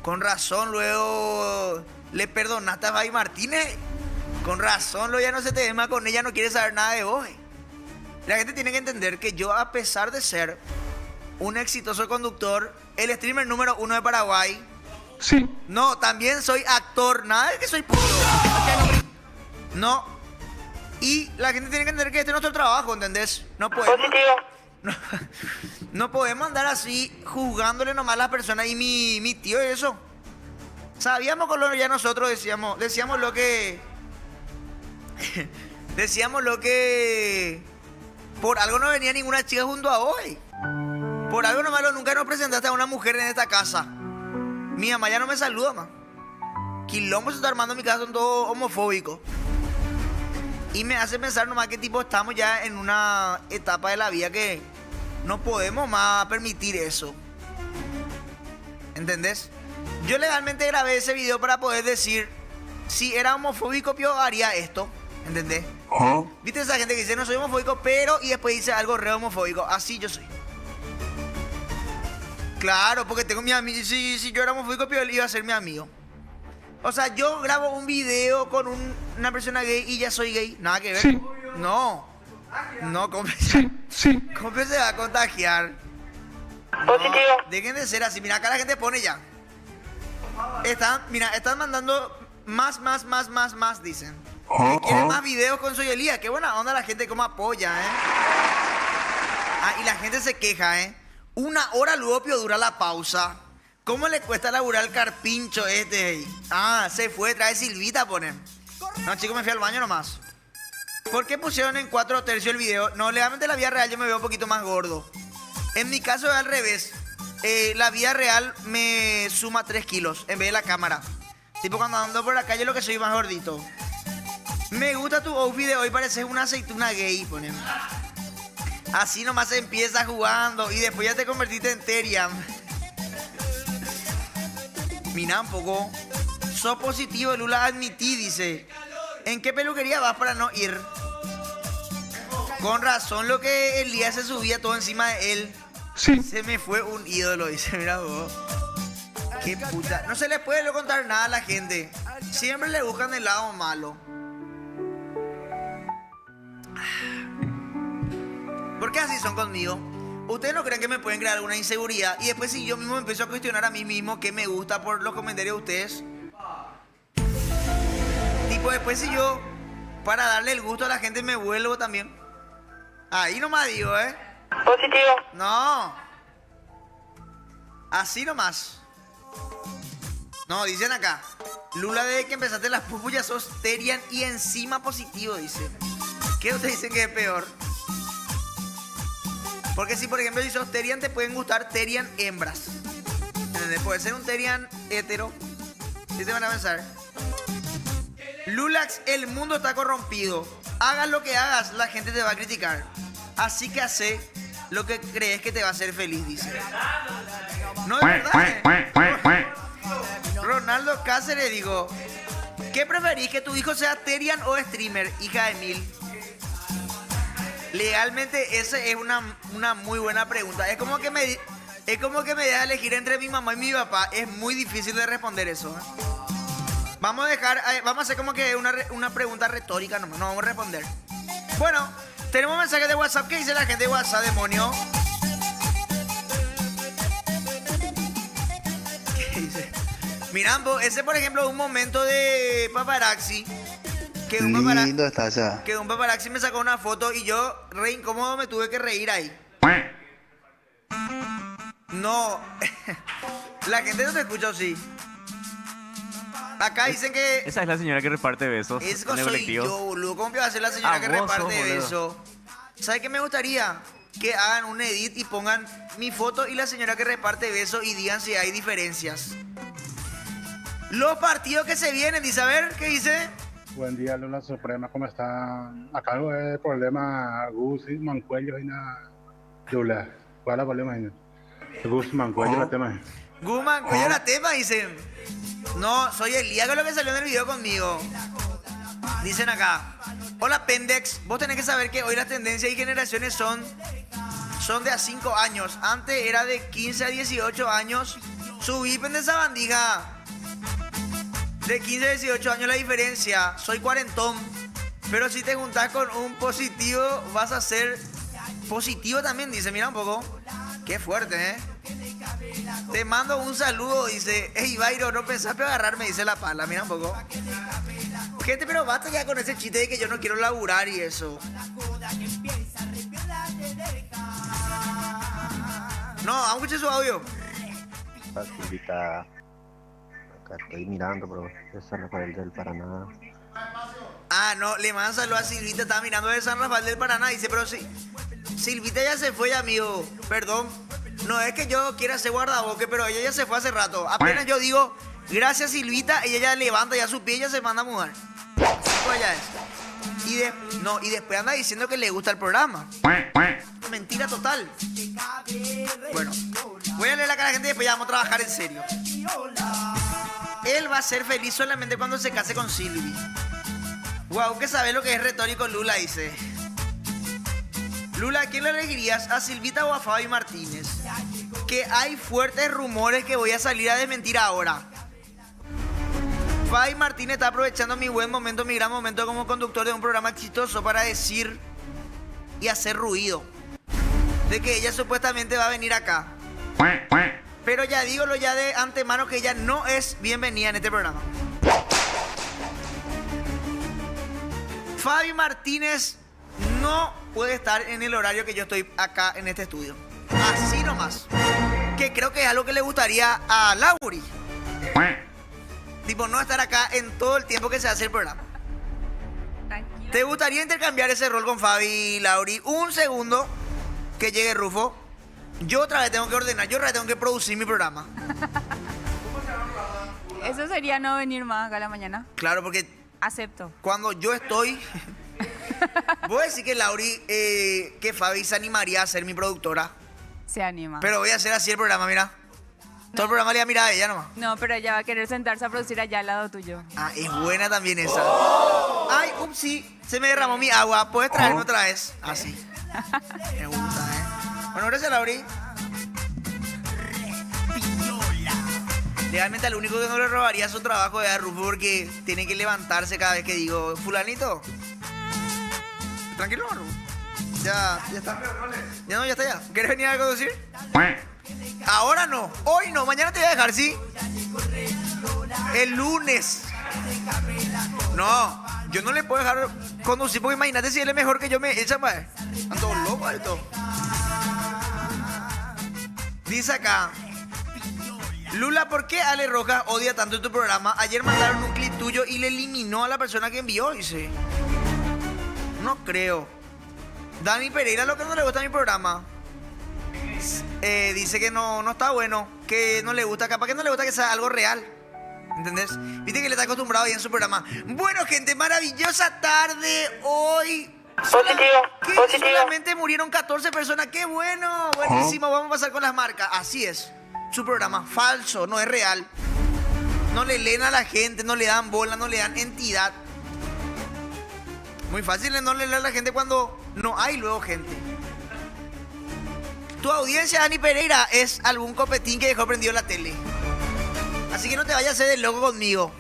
Con razón, luego le perdonaste a Fabi Martínez. Con razón, luego ya no se te ve más con ella, no quiere saber nada de vos. La gente tiene que entender que yo, a pesar de ser un exitoso conductor, el streamer número 1 de Paraguay. Sí. No, también soy actor, nada de que soy puto. No. Y la gente tiene que entender que este es nuestro trabajo, ¿entendés? No podemos... No podemos andar así juzgándole nomás a las personas. Y mi tío y eso. Sabíamos con lo ya nosotros decíamos lo que... decíamos lo que... Por algo no venía ninguna chica junto a hoy. Por algo nomás nunca nos presentaste a una mujer en esta casa. Mi mamá ya no me saluda más. Quilombo se está armando en mi casa, son todos homofóbicos. Y me hace pensar nomás que tipo estamos ya en una etapa de la vida que no podemos más permitir eso. ¿Entendés? Yo legalmente grabé ese video para poder decir si era homofóbico yo haría esto. ¿Entendés? ¿Viste esa gente que dice no soy homofóbico pero y después dice algo re homofóbico? Así yo soy. Claro, porque tengo mi amigo. Si yo era homofóbico él iba a ser mi amigo. O sea, yo grabo un video con una persona gay y ya soy gay. Nada que ver. Sí. No. No, ¿cómo se va a contagiar? No, dejen de ser así. Mira, acá la gente pone ya. Están mandando más, dicen. Que quieren más videos con Soy Elías. Qué buena onda la gente, cómo apoya, y la gente se queja, 1 hora luego dura la pausa. ¿Cómo le cuesta laburar el carpincho este? Se fue, trae Silvita, ponen. No, chicos, me fui al baño nomás. ¿Por qué pusieron en 4/3 el video? No, legalmente en la vida real yo me veo un poquito más gordo. En mi caso es al revés. La vida real me suma 3 kilos en vez de la cámara. Tipo cuando ando por la calle lo que soy más gordito. Me gusta tu outfit de hoy, pareces una aceituna gay, ponen. Así nomás empieza jugando y después ya te convertiste en Terian. Mira un poco. Sos positivo, Lula, admití, dice. ¿En qué peluquería vas para no ir? Con razón lo que Elías se subía todo encima de él. Sí. Se me fue un ídolo, dice, mira vos. Qué puta. No se les puede contar nada a la gente. Siempre le buscan el lado malo. ¿Por qué así son conmigo? ¿Ustedes no creen que me pueden crear alguna inseguridad? Y después si yo mismo me empiezo a cuestionar a mí mismo qué me gusta por los comentarios de ustedes. Tipo, después si yo, para darle el gusto a la gente, me vuelvo también. Ahí nomás digo, Positivo. No. Así nomás. No, dicen acá. Lula, desde que empezaste las pupullas sos Terian y encima positivo, dice. ¿Qué ustedes dicen que es peor? Porque si, por ejemplo, si sos Terian, te pueden gustar Terian hembras. ¿Entendés? Puede ser un Terian hetero. ¿Sí te van a pensar? Lulax, el mundo está corrompido. Hagas lo que hagas, la gente te va a criticar. Así que hace lo que crees que te va a hacer feliz, dice. No, es verdad. Ronaldo Cáceres, digo. ¿Qué preferís? ¿Que tu hijo sea Terian o streamer, hija de Mil? Legalmente esa es una muy buena pregunta. Es como que me deja elegir entre mi mamá y mi papá. Es muy difícil de responder eso. Vamos a hacer como que una pregunta retórica nomás. No vamos a responder. Bueno, tenemos mensajes de WhatsApp. ¿Qué dice la gente de WhatsApp, demonio? ¿Qué dice? Mirambo, ese por ejemplo es un momento de paparazzi. Que un paparazzi me sacó una foto y yo, re incómodo, me tuve que reír ahí. No. La gente no te escucha, ¿sí? Acá dicen que... Esa es la señora que reparte besos. Eso soy yo, boludo. ¿Cómo que va a ser la señora que reparte besos? ¿Sabes qué me gustaría? que hagan un edit y pongan mi foto y la señora que reparte besos y digan si hay diferencias. Los partidos que se vienen, dice, a ver, ¿qué dice? Buen día, Lula Suprema, ¿cómo está? Acá algo de problema Gus y Mancuello y nada. Lula, ¿cuál es el problema? Gus Mancuello la tema. Gus Mancuello la tema, dicen. No, soy Elías, que es lo que salió en el video conmigo. Dicen acá. Hola, Pendex. Vos tenés que saber que hoy las tendencias y generaciones son de a 5 años. Antes era de 15 a 18 años. Subí, pendex, esa bandija. De 15 a 18 años la diferencia. Soy cuarentón. Pero si te juntás con un positivo, vas a ser positivo también, dice. Mira un poco. Qué fuerte, ¿eh? Te mando un saludo, dice. Ey, Bayro, no pensás pero agarrarme, dice la pala. Mira un poco. Gente, pero basta ya con ese chiste de que yo no quiero laburar y eso. No, vamos a escuchar su audio. Silvita, acá estoy mirando, pero es San Rafael del Paraná. Ah, no, le mandan saludos a Silvita, estaba mirando de San Rafael del Paraná. Dice, pero sí, Silvita ya se fue, amigo. Perdón, no es que yo quiera ser guardaboque, pero ella ya se fue hace rato. Apenas yo digo, gracias Silvita, ella ya levanta ya su pie y ya se manda a mudar. Así pues ya es. Y después anda diciendo que le gusta el programa. Mentira total. Bueno, voy a leer la cara a la gente y después ya vamos a trabajar en serio. Él va a ser feliz solamente cuando se case con Silvi. Wow, que sabe lo que es retórico, Lula, dice. Lula, ¿a quién le elegirías? ¿A Silvita o a Fabi Martínez? Que hay fuertes rumores que voy a salir a desmentir ahora. Fabi Martínez está aprovechando mi buen momento, mi gran momento como conductor de un programa exitoso para decir y hacer ruido de que ella supuestamente va a venir acá. Pero ya dígolo ya de antemano que ella no es bienvenida en este programa. Fabi Martínez no puede estar en el horario que yo estoy acá en este estudio. Así nomás. Que creo que es algo que le gustaría a Lauri. Tipo, no estar acá en todo el tiempo que se hace el programa. Tranquilo. ¿Te gustaría intercambiar ese rol con Fabi y Lauri? Un segundo que llegue Rufo. Yo otra vez tengo que ordenar, yo otra vez tengo que producir mi programa. Eso sería no venir más acá a la mañana. Claro, porque... Acepto. Cuando yo estoy... Voy a decir que Lauri, que Fabi se animaría a ser mi productora. Se anima. Pero voy a hacer así el programa, mira. Todo el programa le va a mirar a ella nomás. No, pero ella va a querer sentarse a producir allá al lado tuyo. Ah, es buena también esa. Ay, upsi, se me derramó mi agua. ¿Puedes traerme otra vez? Así. Me gusta, ¿eh? Bueno, gracias, Lauri. Realmente al único que no le robaría su trabajo es a Rufo porque tiene que levantarse cada vez que digo, fulanito. Tranquilo, Rufo. Ya está. Ya está ya. ¿Quieres venir a conducir? Ahora no, hoy no, mañana te voy a dejar, ¿sí? El lunes. No, yo no le puedo dejar conducir porque imagínate si él es mejor que yo me echa, madre. Ando loco esto. Dice acá, Lula, ¿por qué Ale Rojas odia tanto tu programa? Ayer mandaron un clip tuyo y le eliminó a la persona que envió, dice. No creo. Dani Pereira, lo que no le gusta a mi programa. Dice que no está bueno, que no le gusta, capaz que no le gusta que sea algo real. ¿Entendés? Viste que le está acostumbrado ahí en su programa. Bueno, gente, maravillosa tarde hoy. Solamente murieron 14 personas. ¡Qué bueno! Buenísimo, vamos a pasar con las marcas. Así es. Su programa falso, no es real. No le leen a la gente, no le dan bola, no le dan entidad. Muy fácil no leer a la gente cuando no hay luego gente. Tu audiencia, Dani Pereira, es algún copetín que dejó prendido la tele. Así que no te vayas a hacer el loco conmigo.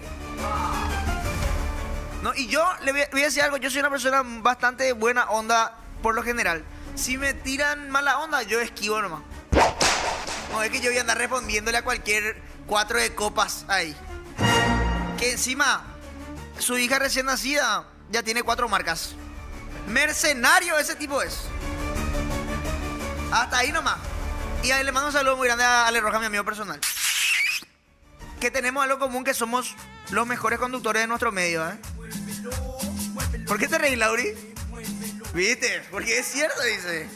No, y yo le voy a decir algo. Yo soy una persona bastante buena onda por lo general. Si me tiran mala onda, yo esquivo nomás. No es que yo voy a andar respondiéndole a cualquier 4 de copas ahí. Que encima, su hija recién nacida ya tiene 4 marcas. Mercenario ese tipo es. Hasta ahí nomás. Y ahí le mando un saludo muy grande a Ale Roja, mi amigo personal. Que tenemos algo común, que somos los mejores conductores de nuestro medio, ¿eh? ¿Por qué te reís, Lauri? ¿Viste? Porque es cierto, dice.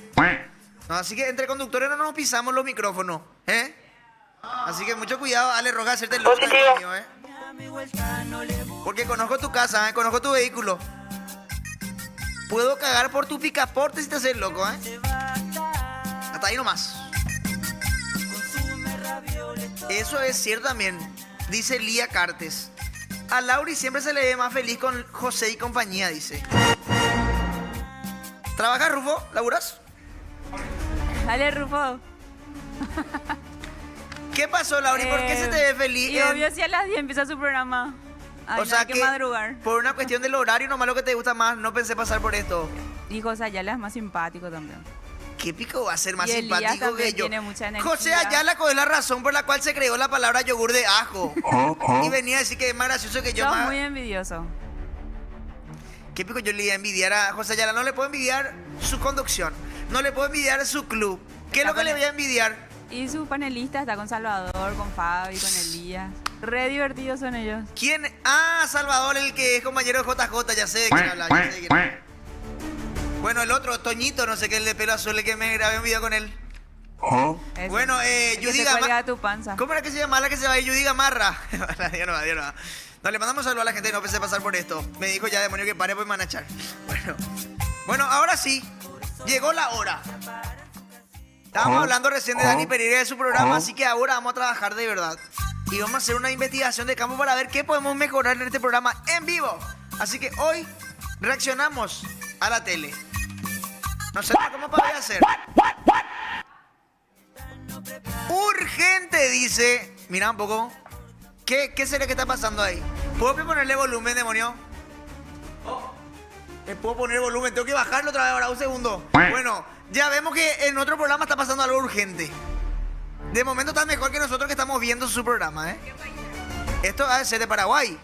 No, así que entre conductores no nos pisamos los micrófonos, ¿eh? Así que mucho cuidado, Ale Roja, hacerte el loco mío, ¿eh? Porque conozco tu casa, ¿eh? Conozco tu vehículo. Puedo cagar por tu picaporte si te haces loco, ¿eh? Hasta ahí nomás. Eso es cierto también, dice Lía Cartes. A Lauri siempre se le ve más feliz con José y compañía, dice. ¿Trabajas, Rufo? ¿Laburas? Dale, Rufo. ¿Qué pasó, Lauri? ¿Por qué se te ve feliz? Y obvio, si a las 10 empieza su programa. Ay, o sea hay que madrugar. Por una cuestión del horario, nomás lo que te gusta más, no pensé pasar por esto. Y José Ayala es más simpático también. ¿Qué pico va a ser más Y Elías simpático que también yo? tiene mucha energía. José Ayala es la razón por la cual se creó la palabra yogur de ajo. Y venía a decir que es más gracioso que yo. Sos Más... muy envidioso. ¿Qué pico yo le iba a envidiar a José Ayala? No le puedo envidiar su conducción. No le puedo envidiar su club. ¿Qué es lo que le voy a envidiar? Y sus panelistas está con Salvador, con Fabi, con Elías. Re divertidos son ellos. ¿Quién? Ah, Salvador, el que es compañero de JJ, ya sé de quién habla. Ya sé de quién habla. Bueno, el otro, Toñito, no sé qué, el de pelo azul, el que me grabé un video con él. Ese. Bueno, Judy Gamarra. Tu panza. ¿Cómo era que se llama la que se va a ir? Judy Gamarra. Dios no. No, le mandamos saludos a la gente, no pensé pasar por esto. Me dijo ya, demonio, que pare, pues me van a echar. Bueno, ahora sí, llegó la hora. Estábamos hablando recién de Dani Pereira y de su programa, así que ahora vamos a trabajar de verdad. Y vamos a hacer una investigación de campo para ver qué podemos mejorar en este programa en vivo. Así que hoy reaccionamos a la tele. No sé cómo podría hacer. Urgente, dice. Mira un poco. ¿Qué sería que está pasando ahí? ¿Puedo ponerle volumen, demonio? ¿Puedo poner volumen? Tengo que bajarlo otra vez ahora, un segundo. Bueno, ya vemos que en otro programa está pasando algo urgente. De momento está mejor que nosotros que estamos viendo su programa, ¿eh? Esto va a ser de Paraguay.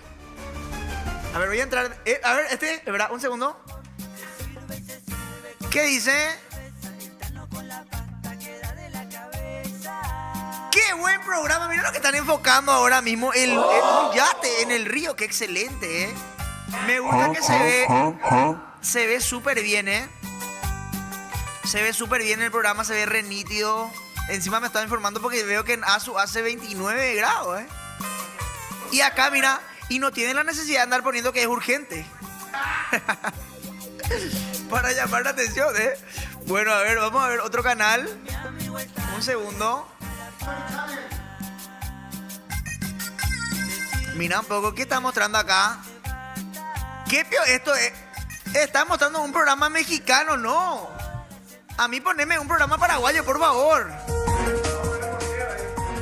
A ver, voy a entrar. A ver, ¿verdad? Un segundo. ¿Qué dice? ¡Qué buen programa! Mira lo que están enfocando ahora mismo. Un yate en el río. ¡Qué excelente, eh! Me gusta que se ve súper bien, ¿eh? Se ve súper bien el programa, se ve re nítido. Encima me están informando porque veo que en ASU hace 29 grados, ¿eh? Y acá, mira, y no tienen la necesidad de andar poniendo que es urgente. Para llamar la atención, ¿eh? Bueno, a ver, vamos a ver otro canal. Un segundo. Mira un poco, ¿qué está mostrando acá? ¿Qué pio? Esto es... Está mostrando un programa mexicano, no. A mí poneme un programa paraguayo, por favor.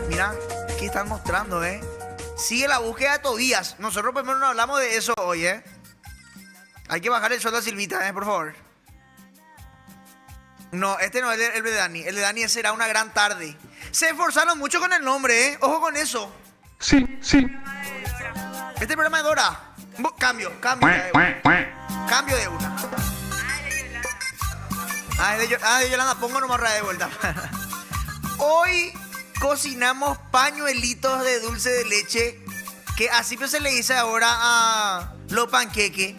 Mira, ¿qué están mostrando, eh? Sigue la búsqueda de Tobías. Nosotros primero no hablamos de eso hoy, eh. Hay que bajar el sueldo a Silvita, por favor. No, este no es el de Dani. El de Dani será una gran tarde. Se esforzaron mucho con el nombre, ¿eh? Ojo con eso. Sí. Este programa es Dora. Cambio de una. Cambio de una. De Yolanda, pongo nomás de vuelta. Hoy cocinamos pañuelitos de dulce de leche, que así pues se le dice ahora a los panqueques.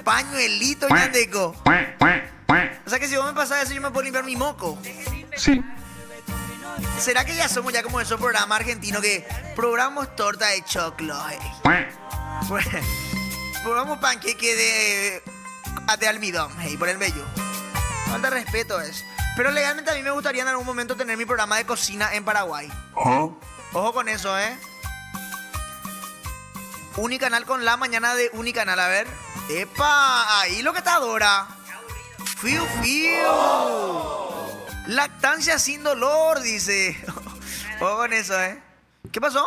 Pañuelitos, Yandeco. O sea que si vos me pasás eso, yo me puedo limpiar mi moco. Sí. ¿Será que ya somos como esos programas argentinos que probamos torta de choclo? Probamos panqueque de almidón, por el bello. Falta respeto es. Pero legalmente a mí me gustaría en algún momento tener mi programa de cocina en Paraguay. Ojo con eso, ¿eh? Unicanal con la mañana de Unicanal, a ver. ¡Epa! Ahí lo que está Dora. ¡Fiu! Lactancia sin dolor, dice. Ojo con eso, ¿eh? ¿Qué pasó?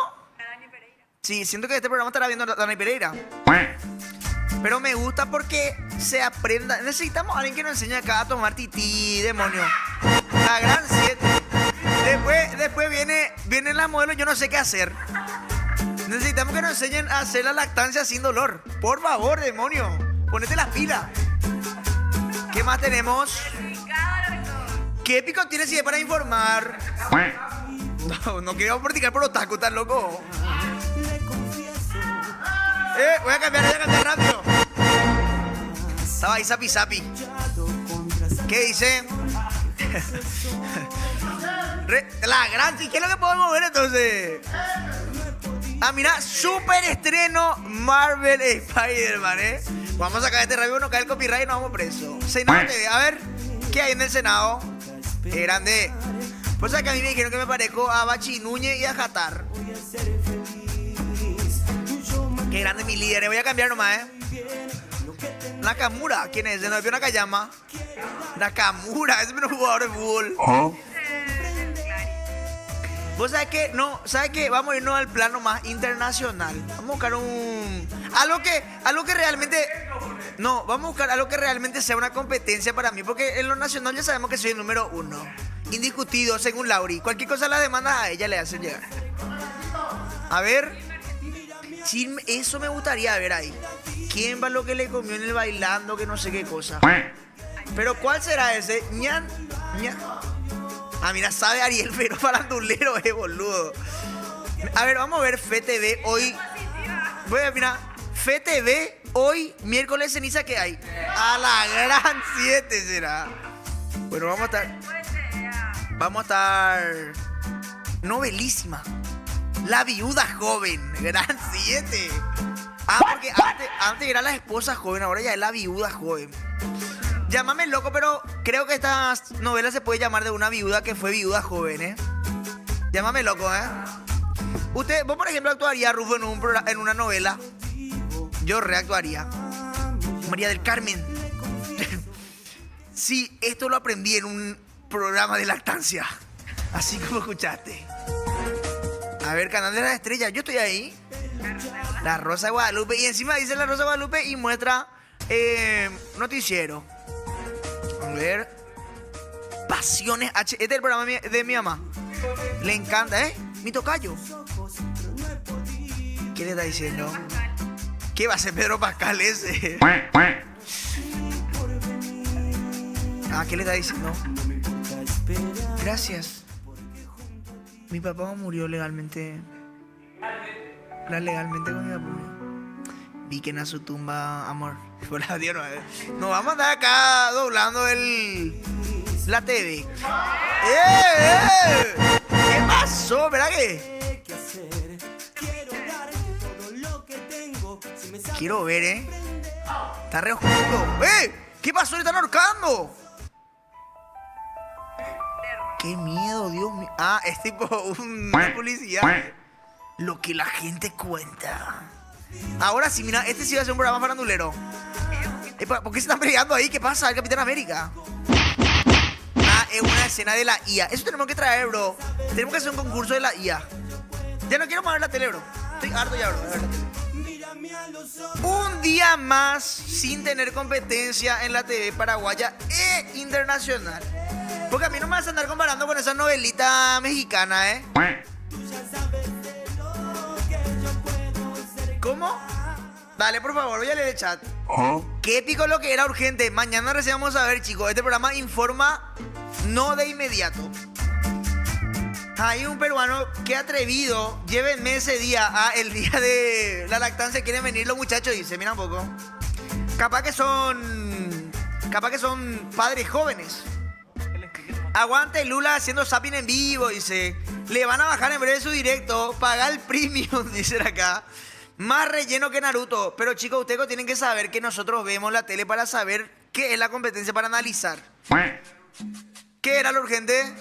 Sí, siento que este programa estará viendo Dani Pereira. Pero me gusta porque se aprenda. Necesitamos a alguien que nos enseñe acá a tomar tití, demonio. La gran 7. Después vienen las modelos, yo no sé qué hacer. Necesitamos que nos enseñen a hacer la lactancia sin dolor. Por favor, demonio. Ponete las pilas. ¿Qué más tenemos? ¿Qué épico tienes si es para informar? No quiero practicar por otaku, ¿estás loco? Voy a cambiar rápido. Estaba ahí sapi. ¿Qué dice? La gran, ¿qué es lo que podemos ver entonces? Ah, mira, super estreno Marvel Spider-Man, ¿eh? Vamos a sacar este review, no cae el copyright y nos vamos presos. Senado TV, a ver, ¿qué hay en el Senado? Qué grande. Pues que a mí me dijeron que me parezco a Bachi Núñez y a Jatar. Qué grande mi líder, voy a cambiar nomás, ¿eh? Nakamura, ¿quién es? ¿Se nos vio Nakayama? Nakamura, ese es un jugador de fútbol. Vos sabés que, no, ¿sabes qué? Vamos a irnos al plano más internacional. Vamos a buscar algo que realmente, no, vamos a buscar algo que realmente sea una competencia para mí, porque en lo nacional ya sabemos que soy el número 1. Indiscutido, según Lauri. Cualquier cosa la demandas a ella le hacen llegar. A ver, sí, eso me gustaría ver ahí. ¿Quién va lo que le comió en el bailando, que no sé qué cosa? Pero ¿cuál será ese? Ñan. Ah, mira, sabe Ariel, pero farandulero, boludo. A ver, vamos a ver FTV hoy. Voy a mirar. FTV hoy, miércoles ceniza, ¿qué hay? A la gran 7 será. Bueno, vamos a estar novelísima. La viuda joven, gran 7. Ah, porque antes era la esposa joven, ahora ya es la viuda joven. Llámame loco, pero creo que esta novela se puede llamar de una viuda que fue viuda joven, ¿eh? Llámame loco, ¿eh? Vos, por ejemplo, actuaría, Rufo, en una novela. Yo reactuaría. María del Carmen. Sí, esto lo aprendí en un programa de lactancia. Así como escuchaste. A ver, Canal de las Estrellas, yo estoy ahí. La Rosa de Guadalupe. Y encima dice La Rosa de Guadalupe y muestra noticiero. A ver. Pasiones H. Este es el programa de mi mamá. Le encanta, ¿eh? Mi tocayo. ¿Qué le está diciendo? ¿Qué va a ser Pedro Pascal ese? Ah, ¿qué le está diciendo? Gracias. Mi papá murió legalmente. Legalmente con mi papá. Vi que en su tumba, amor. Nos vamos a andar acá doblando la TV. ¿Qué pasó? ¿Verdad que? Quiero ver, ¿eh? Está re oscuro. ¿Qué pasó? Le están ahorcando. Qué miedo, Dios mío. Ah, es tipo una publicidad. Lo que la gente cuenta. Ahora sí, mira, este sí va a ser un programa farandulero. ¿Por qué se están peleando ahí? ¿Qué pasa? El Capitán América. Ah, es una escena de la IA. Eso tenemos que traer, bro. Tenemos que hacer un concurso de la IA. Ya no quiero más ver la tele, bro. Estoy harto ya, bro, de ver la tele. Un día más sin tener competencia en la TV paraguaya e internacional. Porque a mí no me vas a andar comparando con esa novelita mexicana, ¿eh? ¿Cómo? Dale, por favor, voy a leer el chat. Qué épico lo que era urgente. Mañana recién vamos a ver, chicos. Este programa informa no de inmediato. Hay un peruano que atrevido. Llévenme ese día. El día de la lactancia quieren venir los muchachos. Dice, mira un poco. Capaz que son padres jóvenes. Aguante Lula haciendo zapping en vivo, dice. Le van a bajar en breve su directo. Pagar el premium, dicen acá. Más relleno que Naruto. Pero chicos, ustedes tienen que saber que nosotros vemos la tele para saber qué es la competencia, para analizar. ¿Qué era lo urgente?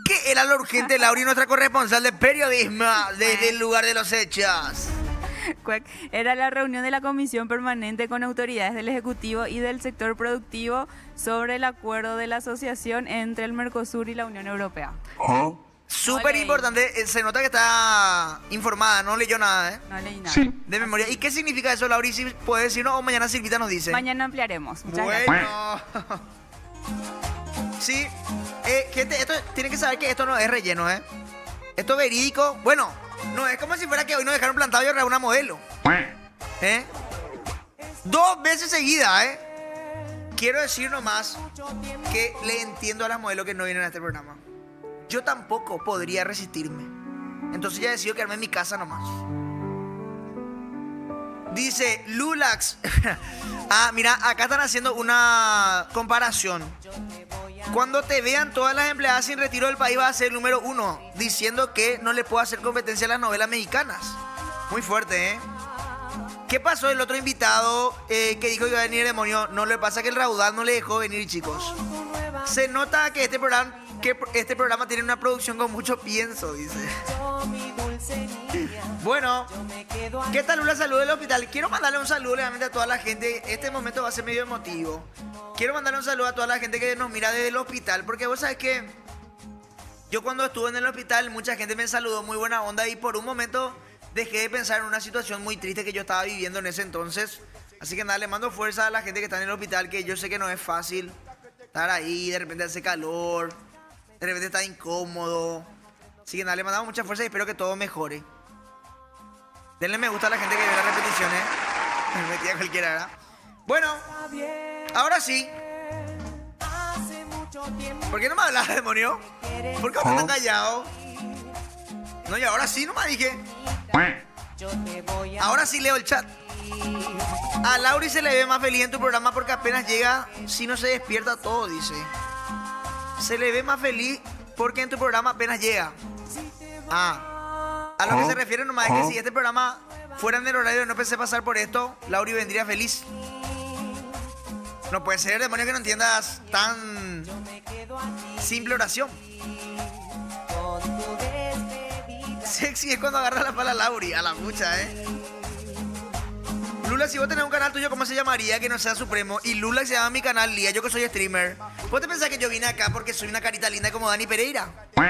¿Qué era lo urgente, Lauri, nuestra corresponsal de periodismo desde el lugar de los hechos? Era la reunión de la Comisión Permanente con autoridades del Ejecutivo y del sector productivo sobre el acuerdo de la asociación entre el Mercosur y la Unión Europea. Súper importante, se nota que está informada, no leyó nada, ¿eh? No leí nada. Sí. De memoria. ¿Y qué significa eso, Lauri? Si puedes decirnos o mañana Silvita nos dice. Mañana ampliaremos. Muchas gracias. Sí, gente, esto tienen que saber que esto no es relleno, ¿eh? Esto es verídico. Bueno, no es como si fuera que hoy nos dejaron plantado y ahora una modelo. 2 veces seguidas, ¿eh? Quiero decir nomás que le entiendo a las modelos que no vienen a este programa. Yo tampoco podría resistirme. Entonces ya decido quedarme en mi casa nomás. Dice Lulax. Mira, acá están haciendo una comparación. Cuando te vean todas las empleadas sin retiro del país vas a ser el número 1, diciendo que no le puedo hacer competencia a las novelas mexicanas. Muy fuerte, ¿eh? ¿Qué pasó el otro invitado que dijo que iba a venir el demonio? No, le pasa que el Raudal no le dejó venir, chicos. Se nota que este programa tiene una producción con mucho pienso, dice. Bueno, ¿qué tal? Un saludo del hospital. Quiero mandarle un saludo realmente a toda la gente. Este momento va a ser medio emotivo. Quiero mandarle un saludo a toda la gente que nos mira desde el hospital, porque vos sabés que yo cuando estuve en el hospital mucha gente me saludó muy buena onda y por un momento dejé de pensar en una situación muy triste que yo estaba viviendo en ese entonces. Así que nada, le mando fuerza a la gente que está en el hospital, que yo sé que no es fácil estar ahí, de repente hace calor, de repente está incómodo. Así que nada, le mandamos mucha fuerza y espero que todo mejore. Denle me gusta a la gente que ve las repeticiones. Me metí a cualquiera, ¿verdad? Bueno, ahora sí. ¿Por qué no me hablas, demonio? ¿Por qué no estás callado? No, y ahora sí nomás dije. Ahora sí leo el chat. A Lauri se le ve más feliz en tu programa porque apenas llega, si no se despierta todo, dice. Se le ve más feliz porque en tu programa apenas llega. A lo que se refiere nomás es que si este programa fuera en el horario y no pensé pasar por esto, Lauri vendría feliz. No puede ser, demonio, que no entiendas tan simple oración. Sexy es cuando agarra la pala Lauri, a la mucha, Lula, si vos tenés un canal tuyo, ¿cómo se llamaría que no sea Supremo? Y Lula se llama mi canal Lía, yo que soy streamer. ¿Vos te pensás que yo vine acá porque soy una carita linda como Dani Pereira?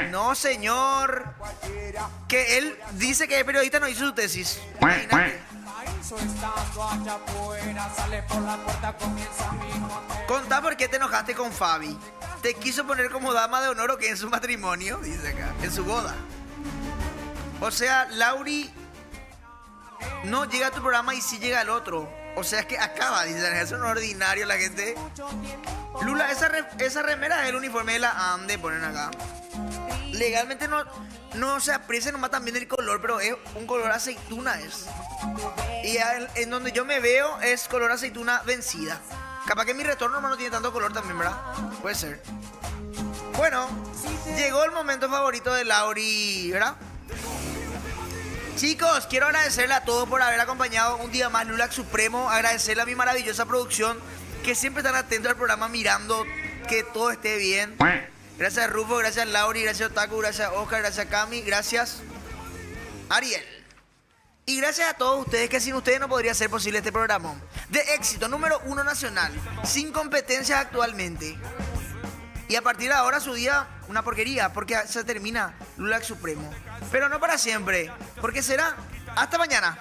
No, señor. Que él dice que es periodista, no hizo su tesis. Imagínate. Contá por qué te enojaste con Fabi. ¿Te quiso poner como dama de honor o qué en su matrimonio? Dice acá, en su boda. O sea, Lauri no llega a tu programa y sí llega al otro. O sea, es que acaba, dice, es un ordinario la gente. Lula, esa remera es el uniforme de la AMDE, ponen acá. Legalmente no se aprecia nomás también el color, pero es un color aceituna es. Y en donde yo me veo es color aceituna vencida. Capaz que mi retorno no tiene tanto color también, ¿verdad? Puede ser. Bueno, llegó el momento favorito de Lauri, ¿verdad? Chicos, quiero agradecerle a todos por haber acompañado un día más Lulax Supremo. Agradecerle a mi maravillosa producción que siempre están atentos al programa mirando que todo esté bien. Gracias Rufo, gracias Lauri, gracias Otaku, gracias Oscar, gracias Cami, gracias Ariel. Y gracias a todos ustedes, que sin ustedes no podría ser posible este programa. De éxito, número 1 nacional, sin competencias actualmente. Y a partir de ahora su día, una porquería, porque se termina Lulax Supremo. Pero no para siempre, porque será hasta mañana.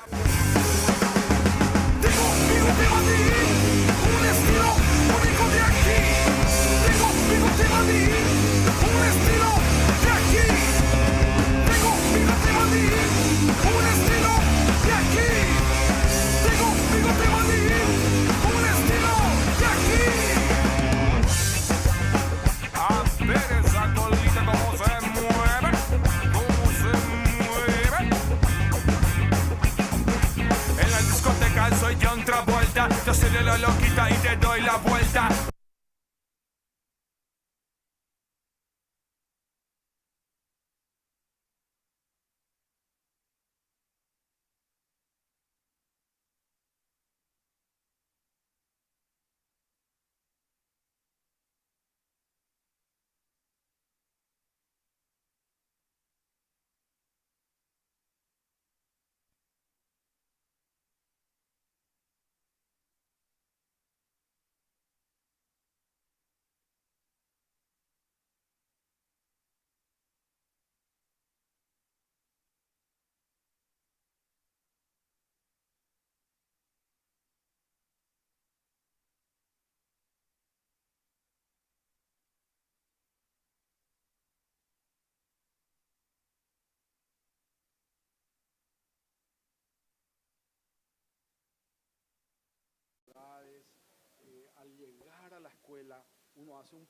Soy John Travolta, yo soy de lo loquita y te doy la vuelta. Al llegar a la escuela, uno hace un